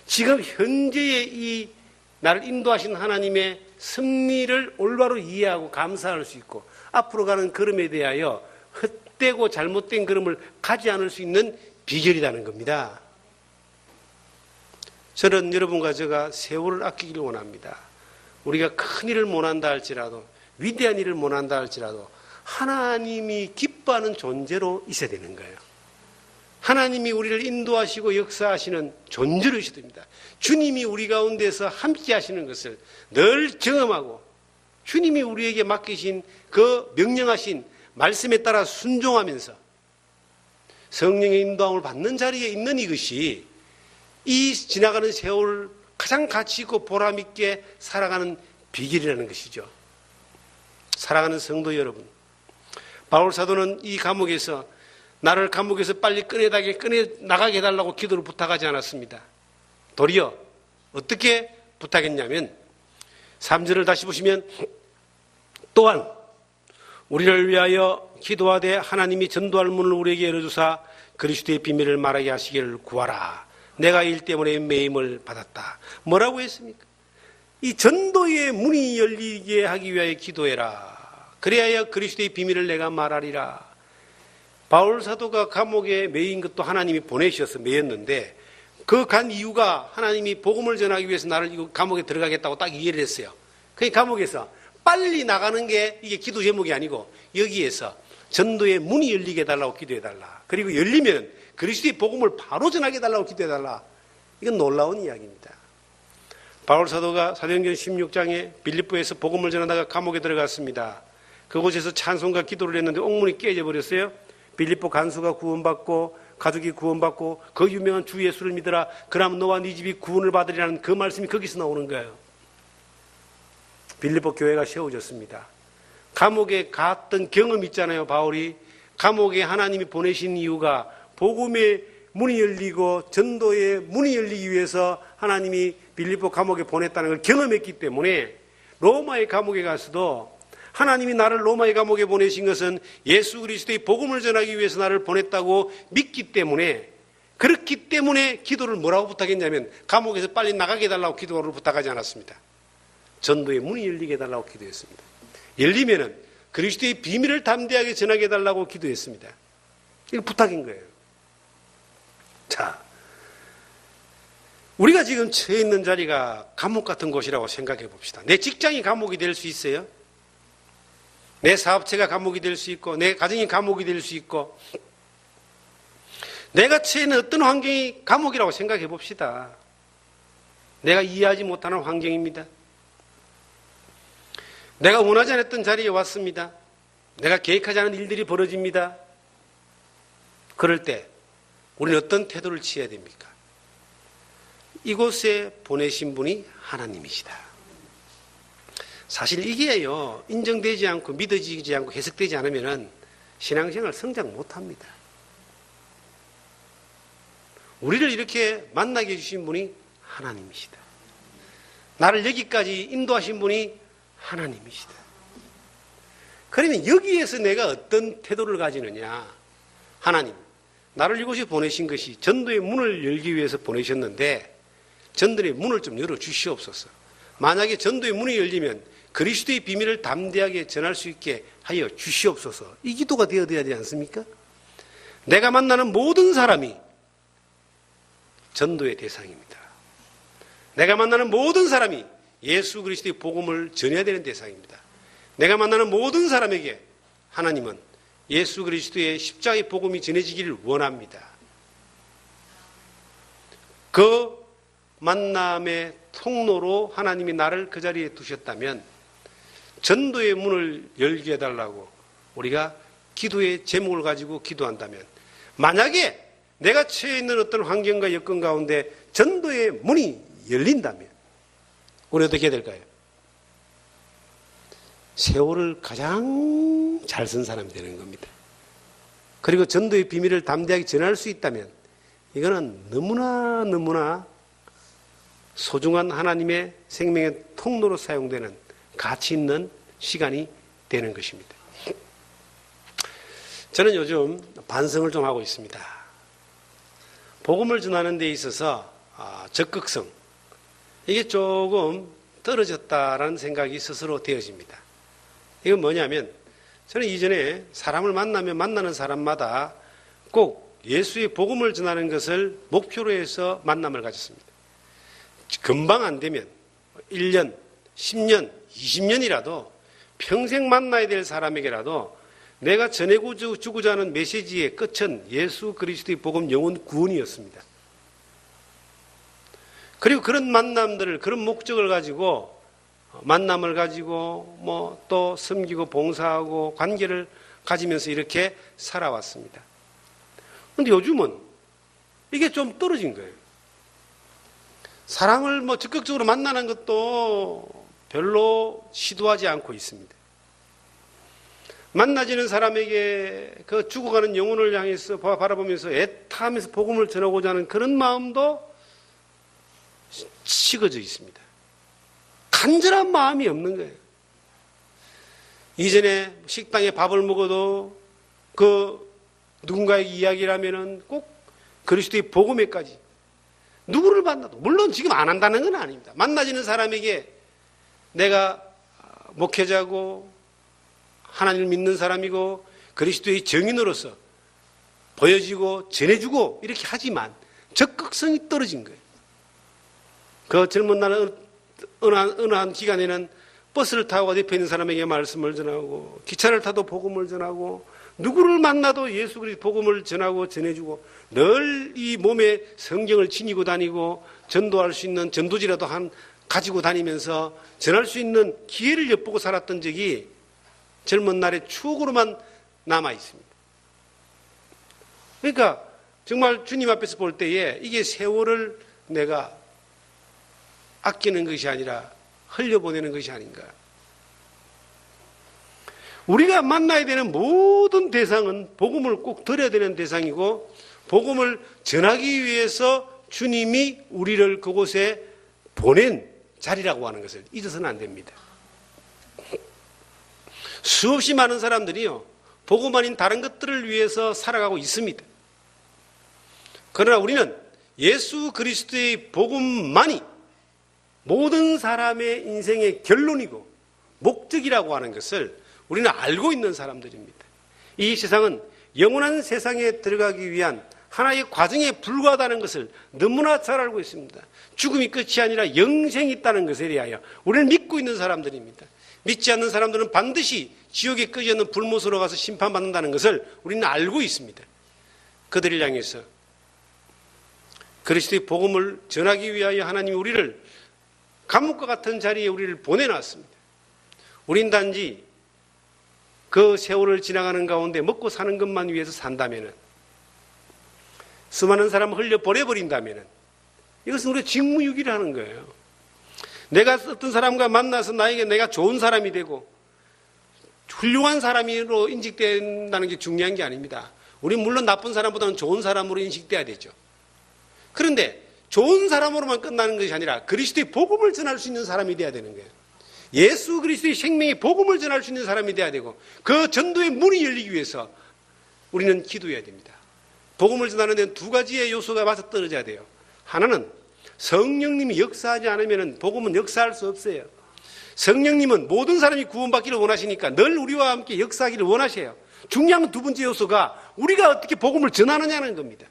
지금 현재의 이 나를 인도하신 하나님의 섭리를 올바로 이해하고 감사할 수 있고 앞으로 가는 걸음에 대하여 헛되고 잘못된 걸음을 가지 않을 수 있는 비결이라는 겁니다. 저는 여러분과 제가 세월을 아끼기를 원합니다. 우리가 큰 일을 못한다 할지라도, 위대한 일을 못한다 할지라도 하나님이 기뻐하는 존재로 있어야 되는 거예요. 하나님이 우리를 인도하시고 역사하시는 존재로 있어야 됩니다. 주님이 우리 가운데서 함께 하시는 것을 늘 경험하고 주님이 우리에게 맡기신 그 명령하신 말씀에 따라 순종하면서 성령의 인도함을 받는 자리에 있는 이것이 이 지나가는 세월 가장 가치 있고 보람 있게 살아가는 비결이라는 것이죠. 사랑하는 성도 여러분, 바울 사도는 이 감옥에서 나를 감옥에서 빨리 꺼내 나가게 해달라고 기도를 부탁하지 않았습니다. 도리어 어떻게 부탁했냐면 3절을 다시 보시면 또한 우리를 위하여 기도하되 하나님이 전도할 문을 우리에게 열어주사 그리스도의 비밀을 말하게 하시기를 구하라. 내가 일 때문에 매임을 받았다. 뭐라고 했습니까? 이 전도의 문이 열리게 하기 위하여 기도해라. 그래야 그리스도의 비밀을 내가 말하리라. 바울 사도가 감옥에 매인 것도 하나님이 보내셔서 매였는데 그 간 이유가 하나님이 복음을 전하기 위해서 나를 이 감옥에 들어가겠다고 딱 이해를 했어요. 그 감옥에서 빨리 나가는 게 이게 기도 제목이 아니고 여기에서 전도의 문이 열리게 해달라고 기도해달라. 그리고 열리면 그리스도의 복음을 바로 전하게 해달라고 기도해달라. 이건 놀라운 이야기입니다. 바울 사도가 사도행전 16장에 빌립보에서 복음을 전하다가 감옥에 들어갔습니다. 그곳에서 찬송과 기도를 했는데 옥문이 깨져버렸어요. 빌립보 간수가 구원받고 가족이 구원받고 그 유명한 주 예수를 믿어라. 그러면 너와 네 집이 구원을 받으리라는 그 말씀이 거기서 나오는 거예요. 빌립보 교회가 세워졌습니다. 감옥에 갔던 경험 있잖아요. 바울이 감옥에 하나님이 보내신 이유가 복음의 문이 열리고 전도의 문이 열리기 위해서 하나님이 빌립보 감옥에 보냈다는 걸 경험했기 때문에 로마의 감옥에 가서도 하나님이 나를 로마의 감옥에 보내신 것은 예수 그리스도의 복음을 전하기 위해서 나를 보냈다고 믿기 때문에, 그렇기 때문에 기도를 뭐라고 부탁했냐면 감옥에서 빨리 나가게 해달라고 기도를 부탁하지 않았습니다. 전도의 문이 열리게 해달라고 기도했습니다. 열리면은 그리스도의 비밀을 담대하게 전하게 해달라고 기도했습니다. 이거 부탁인 거예요. 자, 우리가 지금 처해 있는 자리가 감옥 같은 곳이라고 생각해 봅시다. 내 직장이 감옥이 될 수 있어요. 내 사업체가 감옥이 될 수 있고 내 가정이 감옥이 될 수 있고 내가 처해 있는 어떤 환경이 감옥이라고 생각해 봅시다. 내가 이해하지 못하는 환경입니다. 내가 원하지 않았던 자리에 왔습니다. 내가 계획하지 않은 일들이 벌어집니다. 그럴 때 우리는 어떤 태도를 취해야 됩니까? 이곳에 보내신 분이 하나님이시다. 사실 이게요, 인정되지 않고 믿어지지 않고 해석되지 않으면 신앙생활 성장 못합니다. 우리를 이렇게 만나게 해주신 분이 하나님이시다. 나를 여기까지 인도하신 분이 하나님이시다. 그러면 여기에서 내가 어떤 태도를 가지느냐. 하나님, 나를 이곳에 보내신 것이 전도의 문을 열기 위해서 보내셨는데 전도의 문을 좀 열어주시옵소서. 만약에 전도의 문이 열리면 그리스도의 비밀을 담대하게 전할 수 있게 하여 주시옵소서. 이 기도가 되어야 되지 않습니까? 내가 만나는 모든 사람이 전도의 대상입니다. 내가 만나는 모든 사람이 예수 그리스도의 복음을 전해야 되는 대상입니다. 내가 만나는 모든 사람에게 하나님은 예수 그리스도의 십자가의 복음이 전해지기를 원합니다. 그 만남의 통로로 하나님이 나를 그 자리에 두셨다면 전도의 문을 열게 해달라고 우리가 기도의 제목을 가지고 기도한다면, 만약에 내가 처해 있는 어떤 환경과 여건 가운데 전도의 문이 열린다면 우리 어떻게 해야 될까요? 세월을 가장 잘 쓴 사람이 되는 겁니다. 그리고 전도의 비밀을 담대하게 전할 수 있다면 이거는 너무나 소중한 하나님의 생명의 통로로 사용되는 가치 있는 시간이 되는 것입니다. 저는 요즘 반성을 좀 하고 있습니다. 복음을 전하는 데 있어서 적극성, 이게 조금 떨어졌다라는 생각이 스스로 되어집니다. 이건 뭐냐면, 저는 이전에 사람을 만나면 만나는 사람마다 꼭 예수의 복음을 전하는 것을 목표로 해서 만남을 가졌습니다. 금방 안 되면 1년, 10년, 20년이라도 평생 만나야 될 사람에게라도 내가 전해주고자 하는 메시지의 끝은 예수 그리스도의 복음 영혼 구원이었습니다. 그리고 그런 만남들을, 그런 목적을 가지고 만남을 가지고 또 섬기고 봉사하고 관계를 가지면서 이렇게 살아왔습니다. 그런데 요즘은 이게 좀 떨어진 거예요. 사람을 적극적으로 만나는 것도 별로 시도하지 않고 있습니다. 만나지는 사람에게 그 죽어가는 영혼을 향해서 바라보면서 애타하면서 복음을 전하고자 하는 그런 마음도 식어져 있습니다. 간절한 마음이 없는 거예요. 이전에 식당에 밥을 먹어도 그 누군가에게 이야기를 하면은 꼭 그리스도의 복음에까지 누구를 만나도, 물론 지금 안 한다는 건 아닙니다. 만나지는 사람에게 내가 목회자고 하나님을 믿는 사람이고 그리스도의 증인으로서 보여지고 전해주고 이렇게 하지만 적극성이 떨어진 거예요. 그 젊은 날 어느 한 기간에는 버스를 타고 옆에 있는 사람에게 말씀을 전하고 기차를 타도 복음을 전하고 누구를 만나도 예수 그리스도 복음을 전하고 전해주고 늘 이 몸에 성경을 지니고 다니고 전도할 수 있는 전도지라도 가지고 다니면서 전할 수 있는 기회를 엿보고 살았던 적이 젊은 날의 추억으로만 남아 있습니다. 그러니까 정말 주님 앞에서 볼 때에 이게 세월을 내가 아끼는 것이 아니라 흘려보내는 것이 아닌가. 우리가 만나야 되는 모든 대상은 복음을 꼭 드려야 되는 대상이고 복음을 전하기 위해서 주님이 우리를 그곳에 보낸 자리라고 하는 것을 잊어서는 안 됩니다. 수없이 많은 사람들이요, 복음 아닌 다른 것들을 위해서 살아가고 있습니다. 그러나 우리는 예수 그리스도의 복음만이 모든 사람의 인생의 결론이고 목적이라고 하는 것을 우리는 알고 있는 사람들입니다. 이 세상은 영원한 세상에 들어가기 위한 하나의 과정에 불과하다는 것을 너무나 잘 알고 있습니다. 죽음이 끝이 아니라 영생이 있다는 것에 대하여 우리는 믿고 있는 사람들입니다. 믿지 않는 사람들은 반드시 지옥에 끄지 않는 불못으로 가서 심판받는다는 것을 우리는 알고 있습니다. 그들을 향해서 그리스도의 복음을 전하기 위하여 하나님이 우리를 감옥과 같은 자리에 우리를 보내놨습니다. 우린 단지 그 세월을 지나가는 가운데 먹고 사는 것만 위해서 산다면, 수많은 사람을 흘려보내버린다면 이것은 우리가 직무유기를 하는 거예요. 내가 어떤 사람과 만나서 나에게 내가 좋은 사람이 되고 훌륭한 사람으로 인식된다는 게 중요한 게 아닙니다. 우리는 물론 나쁜 사람보다는 좋은 사람으로 인식돼야 되죠. 그런데 좋은 사람으로만 끝나는 것이 아니라 그리스도의 복음을 전할 수 있는 사람이 돼야 되는 거예요. 예수 그리스도의 생명의 복음을 전할 수 있는 사람이 돼야 되고 그 전도의 문이 열리기 위해서 우리는 기도해야 됩니다. 복음을 전하는 데는 두 가지의 요소가 맞아떨어져야 돼요. 하나는 성령님이 역사하지 않으면 복음은 역사할 수 없어요. 성령님은 모든 사람이 구원받기를 원하시니까 늘 우리와 함께 역사하기를 원하셔요. 중요한 두 번째 요소가 우리가 어떻게 복음을 전하느냐는 겁니다.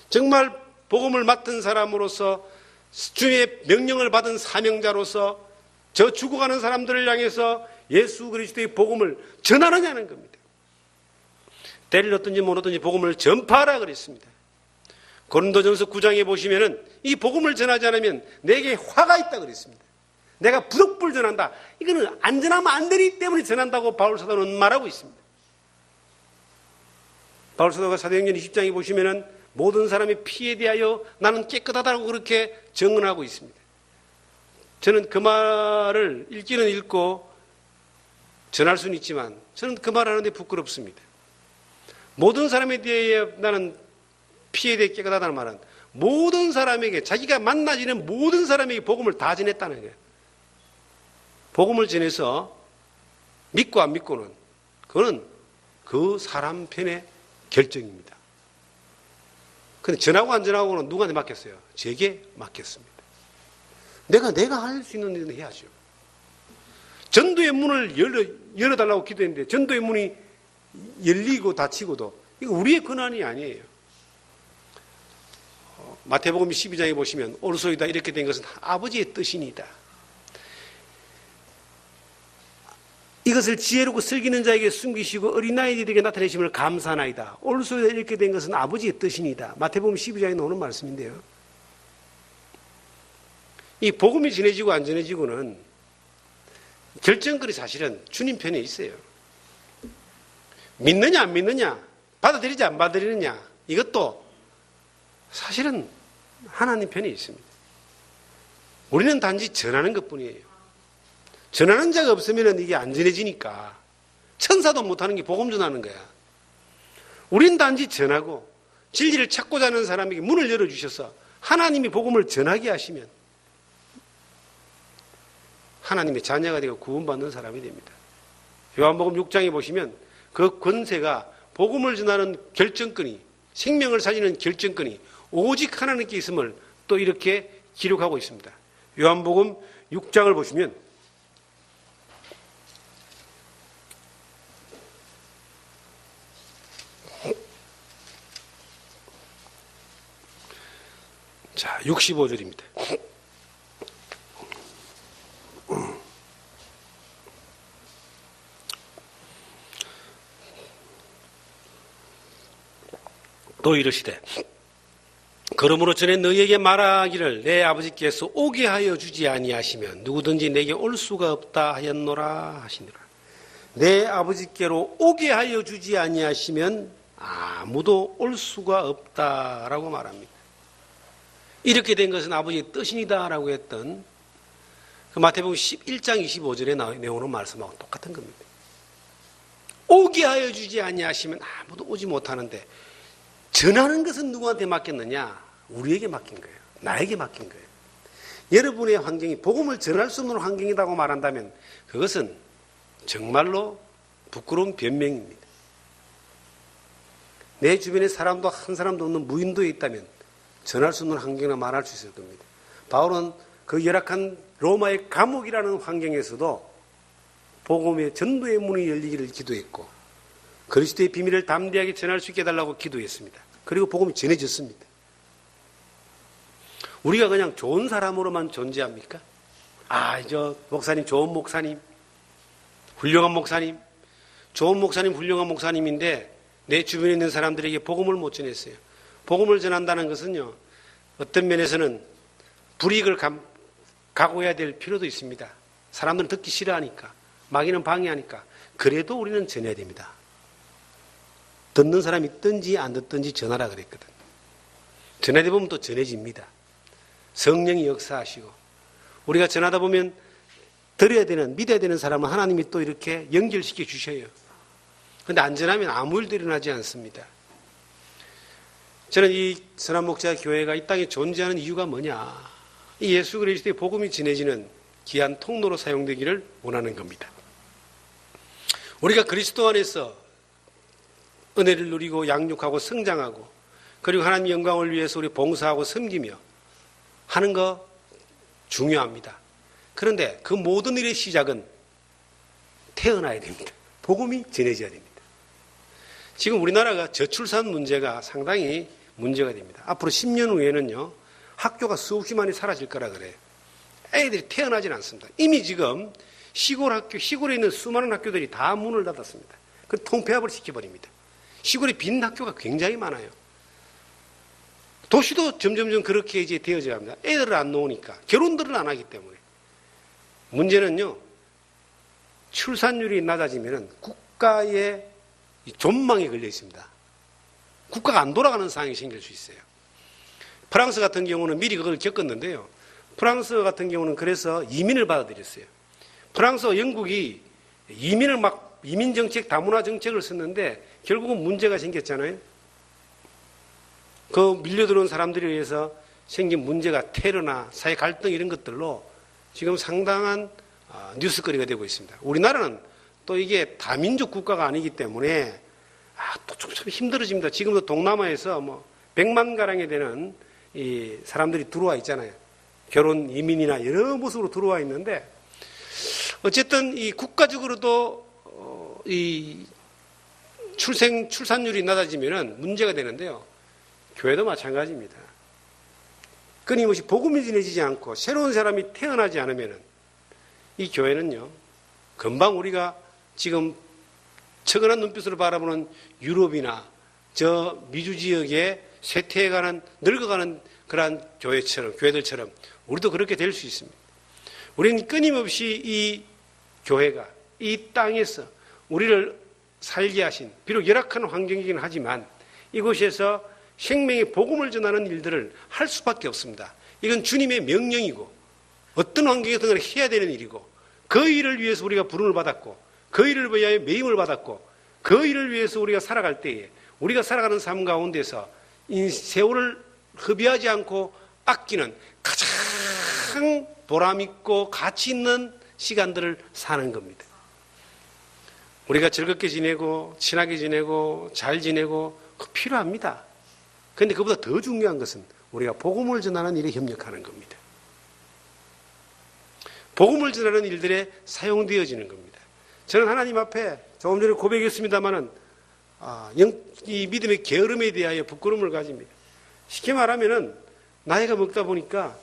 정말 복음을 맡은 사람으로서 주의 명령을 받은 사명자로서 저 죽어가는 사람들을 향해서 예수 그리스도의 복음을 전하느냐는 겁니다. 때를 얻든지 못 얻든지 복음을 전파하라 그랬습니다. 고린도전서 9장에 보시면은 이 복음을 전하지 않으면 내게 화가 있다 그랬습니다. 내가 부덕불 전한다. 이거는 안 전하면 안 되기 때문에 전한다고 바울 사도는 말하고 있습니다. 바울 사도가 사도행전 20장에 보시면은 모든 사람의 피에 대하여 나는 깨끗하다고 그렇게 증언하고 있습니다. 저는 그 말을 읽기는 읽고 전할 수는 있지만 저는 그 말 하는데 부끄럽습니다. 모든 사람에 대해 나는 피에 대해 깨끗하다는 말은 모든 사람에게 자기가 만나지는 모든 사람에게 복음을 다 전했다는 거예요. 복음을 전해서 믿고 안 믿고는 그거는 그 사람 편의 결정입니다. 근데 전하고 안 전하고는 누구한테 맡겼어요? 제게 맡겼습니다. 내가 할 수 있는 일은 해야죠. 전도의 문을 열어달라고 기도했는데 전도의 문이 열리고 닫히고도 이거 우리의 권한이 아니에요. 마태복음 12장에 보시면 올소이다 이렇게 된 것은 아버지의 뜻이니다. 이것을 지혜롭고 슬기는 자에게 숨기시고 어린아이들에게 나타내심을 감사하나이다. 올소이다 이렇게 된 것은 아버지의 뜻이니다. 마태복음 12장에 나오는 말씀인데요. 이 복음이 전해지고 안 전해지고는 결정권이 사실은 주님 편에 있어요. 믿느냐 안 믿느냐, 받아들이지 안 받아들이느냐, 이것도 사실은 하나님 편에 있습니다. 우리는 단지 전하는 것뿐이에요. 전하는 자가 없으면 이게 안 전해지니까 천사도 못하는 게 복음 전하는 거야. 우린 단지 전하고 진리를 찾고자 하는 사람에게 문을 열어주셔서 하나님이 복음을 전하게 하시면 하나님의 자녀가 되고 구원받는 사람이 됩니다. 요한복음 6장에 보시면 그 권세가 복음을 전하는 결정권이, 생명을 살리는 결정권이 오직 하나님께 있음을 또 이렇게 기록하고 있습니다. 요한복음 6장을 보시면 자, 65절입니다. 또 이르시되 그러므로 전에 너희에게 말하기를 내 아버지께서 오게 하여 주지 아니하시면 누구든지 내게 올 수가 없다 하였노라 하시니라. 내 아버지께로 오게 하여 주지 아니하시면 아무도 올 수가 없다라고 말합니다. 이렇게 된 것은 아버지의 뜻이니다라고 했던 그 마태복음 11장 25절에 나오는 말씀하고 똑같은 겁니다. 오게 하여 주지 아니하시면 아무도 오지 못하는데 전하는 것은 누구한테 맡겼느냐? 우리에게 맡긴 거예요. 나에게 맡긴 거예요. 여러분의 환경이 복음을 전할 수 없는 환경이라고 말한다면 그것은 정말로 부끄러운 변명입니다. 내 주변에 사람도 한 사람도 없는 무인도에 있다면 전할 수 없는 환경이라 말할 수 있을 겁니다. 바울은 그 열악한 로마의 감옥이라는 환경에서도 복음의 전도의 문이 열리기를 기도했고 그리스도의 비밀을 담대하게 전할 수 있게 해달라고 기도했습니다. 그리고 복음이 전해졌습니다. 우리가 그냥 좋은 사람으로만 존재합니까? 저 목사님 좋은 목사님, 훌륭한 목사님, 좋은 목사님, 훌륭한 목사님인데 내 주변에 있는 사람들에게 복음을 못 전했어요. 복음을 전한다는 것은요, 어떤 면에서는 불이익을 각오해야 될 필요도 있습니다. 사람들은 듣기 싫어하니까, 마귀는 방해하니까. 그래도 우리는 전해야 됩니다. 듣는 사람이 있든지 안 듣든지 전하라 그랬거든. 전하다 보면 또 전해집니다. 성령이 역사하시고 우리가 전하다 보면 들어야 되는, 믿어야 되는 사람은 하나님이 또 이렇게 연결시켜 주셔요. 그런데 안 전하면 아무 일도 일어나지 않습니다. 저는 이 선한목자 교회가 이 땅에 존재하는 이유가 뭐냐? 이 예수 그리스도의 복음이 전해지는 귀한 통로로 사용되기를 원하는 겁니다. 우리가 그리스도 안에서 은혜를 누리고 양육하고 성장하고 그리고 하나님의 영광을 위해서 우리 봉사하고 섬기며 하는 거 중요합니다. 그런데 그 모든 일의 시작은 태어나야 됩니다. 복음이 전해져야 됩니다. 지금 우리나라가 저출산 문제가 상당히 문제가 됩니다. 앞으로 10년 후에는요, 학교가 수없이 많이 사라질 거라 그래요. 애들이 태어나진 않습니다. 이미 지금 시골 학교, 시골에 있는 수많은 학교들이 다 문을 닫았습니다. 그 통폐합을 시켜버립니다. 시골에 빈 학교가 굉장히 많아요. 도시도 점점점 그렇게 이제 되어져야 합니다. 애들을 안 놓으니까. 결혼들을 안 하기 때문에. 문제는요, 출산율이 낮아지면 국가의 존망에 걸려 있습니다. 국가가 안 돌아가는 상황이 생길 수 있어요. 프랑스 같은 경우는 미리 그걸 겪었는데요. 프랑스 같은 경우는 그래서 이민을 받아들였어요. 프랑스와 영국이 이민 정책, 다문화 정책을 썼는데 결국은 문제가 생겼잖아요. 그 밀려들어온 사람들에 의해서 생긴 문제가 테러나 사회 갈등 이런 것들로 지금 상당한 뉴스거리가 되고 있습니다. 우리나라는 또 이게 다민족 국가가 아니기 때문에 또 좀 힘들어집니다. 지금도 동남아에서 뭐 100만 가량에 되는 이 사람들이 들어와 있잖아요. 결혼 이민이나 여러 모습으로 들어와 있는데 어쨌든 이 국가적으로도 이 출산율이 낮아지면은 문제가 되는데요. 교회도 마찬가지입니다. 끊임없이 복음이 전해지지 않고 새로운 사람이 태어나지 않으면은 이 교회는요, 금방 우리가 지금 처근한 눈빛으로 바라보는 유럽이나 저 미주 지역에 쇠퇴해가는, 늙어가는 그러한 교회들처럼 우리도 그렇게 될 수 있습니다. 우리는 끊임없이 이 교회가 이 땅에서 우리를 살게 하신, 비록 열악한 환경이긴 하지만 이곳에서 생명의 복음을 전하는 일들을 할 수밖에 없습니다. 이건 주님의 명령이고 어떤 환경에서든 해야 되는 일이고 그 일을 위해서 우리가 부름을 받았고 그 일을 위하여 매임을 받았고 그 일을 위해서 우리가 살아갈 때에 우리가 살아가는 삶 가운데서 이 세월을 허비하지 않고 아끼는 가장 보람있고 가치 있는 시간들을 사는 겁니다. 우리가 즐겁게 지내고 친하게 지내고 잘 지내고 필요합니다. 그런데 그보다 더 중요한 것은 우리가 복음을 전하는 일에 협력하는 겁니다. 복음을 전하는 일들에 사용되어지는 겁니다. 저는 하나님 앞에 조금 전에 고백했습니다마는 이 믿음의 게으름에 대하여 부끄러움을 가집니다. 쉽게 말하면은 나이가 먹다 보니까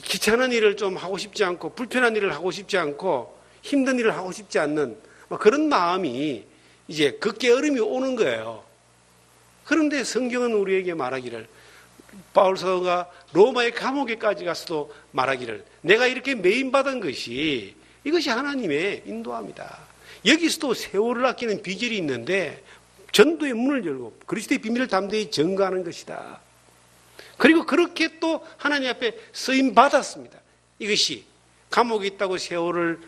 귀찮은 일을 좀 하고 싶지 않고 불편한 일을 하고 싶지 않고 힘든 일을 하고 싶지 않는 그런 마음이 이제 그 게으름이 오는 거예요. 그런데 성경은 우리에게 말하기를, 바울 사도가 로마의 감옥에까지 가서도 말하기를, 내가 이렇게 매임받은 것이 이것이 하나님의 인도함이다. 여기서도 세월을 아끼는 비결이 있는데 전도의 문을 열고 그리스도의 비밀을 담대히 전가하는 것이다. 그리고 그렇게 또 하나님 앞에 쓰임 받았습니다. 이것이 감옥에 있다고 세월을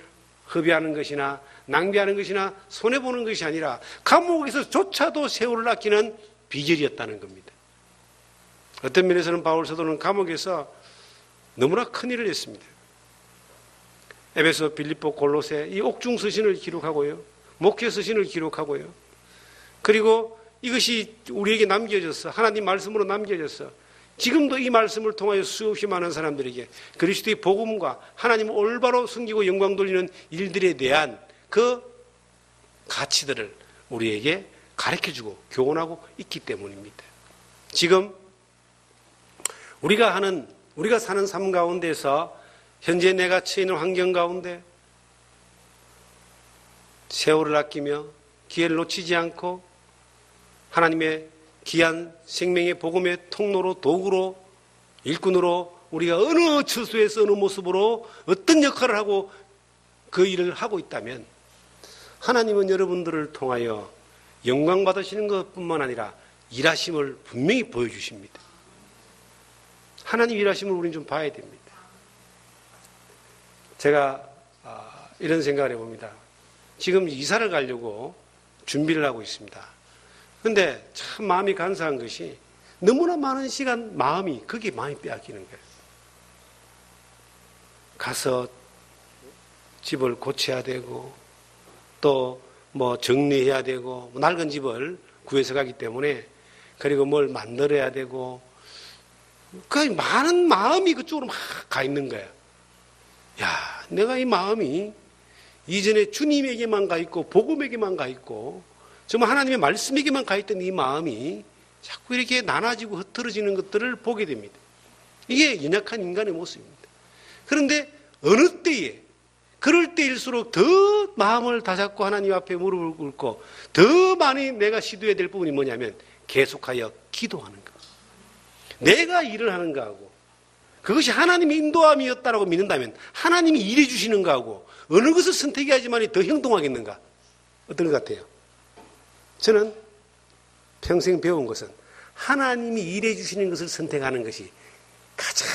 허비하는 것이나 낭비하는 것이나 손해보는 것이 아니라 감옥에서조차도 세월을 아끼는 비결이었다는 겁니다. 어떤 면에서는 바울 사도는 감옥에서 너무나 큰 일을 했습니다. 에베소, 빌립보, 골로새 이 옥중 서신을 기록하고요. 목회 서신을 기록하고요. 그리고 이것이 우리에게 남겨졌어. 하나님 말씀으로 남겨졌어. 지금도 이 말씀을 통하여 수없이 많은 사람들에게 그리스도의 복음과 하나님을 올바로 섬기고 영광 돌리는 일들에 대한 그 가치들을 우리에게 가르쳐주고 교훈하고 있기 때문입니다. 지금 우리가 사는 삶 가운데서 현재 내가 처해 있는 환경 가운데 세월을 아끼며 기회를 놓치지 않고 하나님의 귀한 생명의 복음의 통로로, 도구로, 일꾼으로 우리가 어느 처소에서 어느 모습으로 어떤 역할을 하고 그 일을 하고 있다면 하나님은 여러분들을 통하여 영광 받으시는 것뿐만 아니라 일하심을 분명히 보여주십니다. 하나님 일하심을 우리는 좀 봐야 됩니다. 제가 이런 생각을 해봅니다. 지금 이사를 가려고 준비를 하고 있습니다. 그런데 참 마음이 간사한 것이 너무나 많은 시간 거기에 마음이 빼앗기는 거예요. 가서 집을 고쳐야 되고 또 뭐 정리해야 되고 낡은 집을 구해서 가기 때문에 그리고 뭘 만들어야 되고 그 많은 마음이 그쪽으로 막 가 있는 거예요. 야, 내가 이 마음이 이전에 주님에게만 가 있고 복음에게만 가 있고 정말 하나님의 말씀에게만 가 있던 이 마음이 자꾸 이렇게 나눠지고 흩어지는 것들을 보게 됩니다. 이게 연약한 인간의 모습입니다. 그런데 어느 때에, 그럴 때일수록 더 마음을 다잡고 하나님 앞에 무릎을 꿇고 더 많이 내가 시도해야 될 부분이 뭐냐면 계속하여 기도하는 것. 내가 일을 하는 거하고 그것이 하나님의 인도함이었다라고 믿는다면 하나님이 일해 주시는 거하고 어느 것을 선택해야지만 더 형통하겠는가? 어떤 것 같아요? 저는 평생 배운 것은 하나님이 일해 주시는 것을 선택하는 것이 가장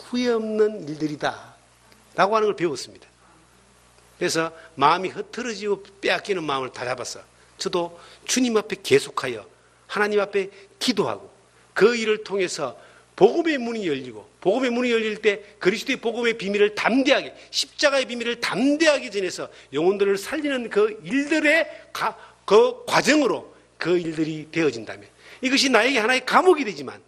후회 없는 일들이다 라고 하는 걸 배웠습니다. 그래서 마음이 흐트러지고 빼앗기는 마음을 다잡아서 저도 주님 앞에 계속하여 하나님 앞에 기도하고 그 일을 통해서 복음의 문이 열리고 복음의 문이 열릴 때 그리스도의 복음의 비밀을 담대하게 십자가의 비밀을 담대하게 전해서 영혼들을 살리는 그 일들의 그 과정으로 그 일들이 되어진다면 이것이 나에게 하나의 감옥이 되지만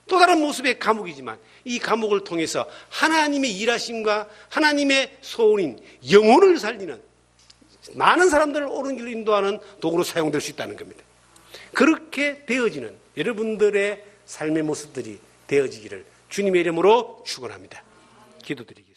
또 다른 모습의 감옥이지만 이 감옥을 통해서 하나님의 일하심과 하나님의 소원인 영혼을 살리는 많은 사람들을 옳은 길로 인도하는 도구로 사용될 수 있다는 겁니다. 그렇게 되어지는 여러분들의 삶의 모습들이 되어지기를 주님의 이름으로 축원합니다. 기도드리겠습니다.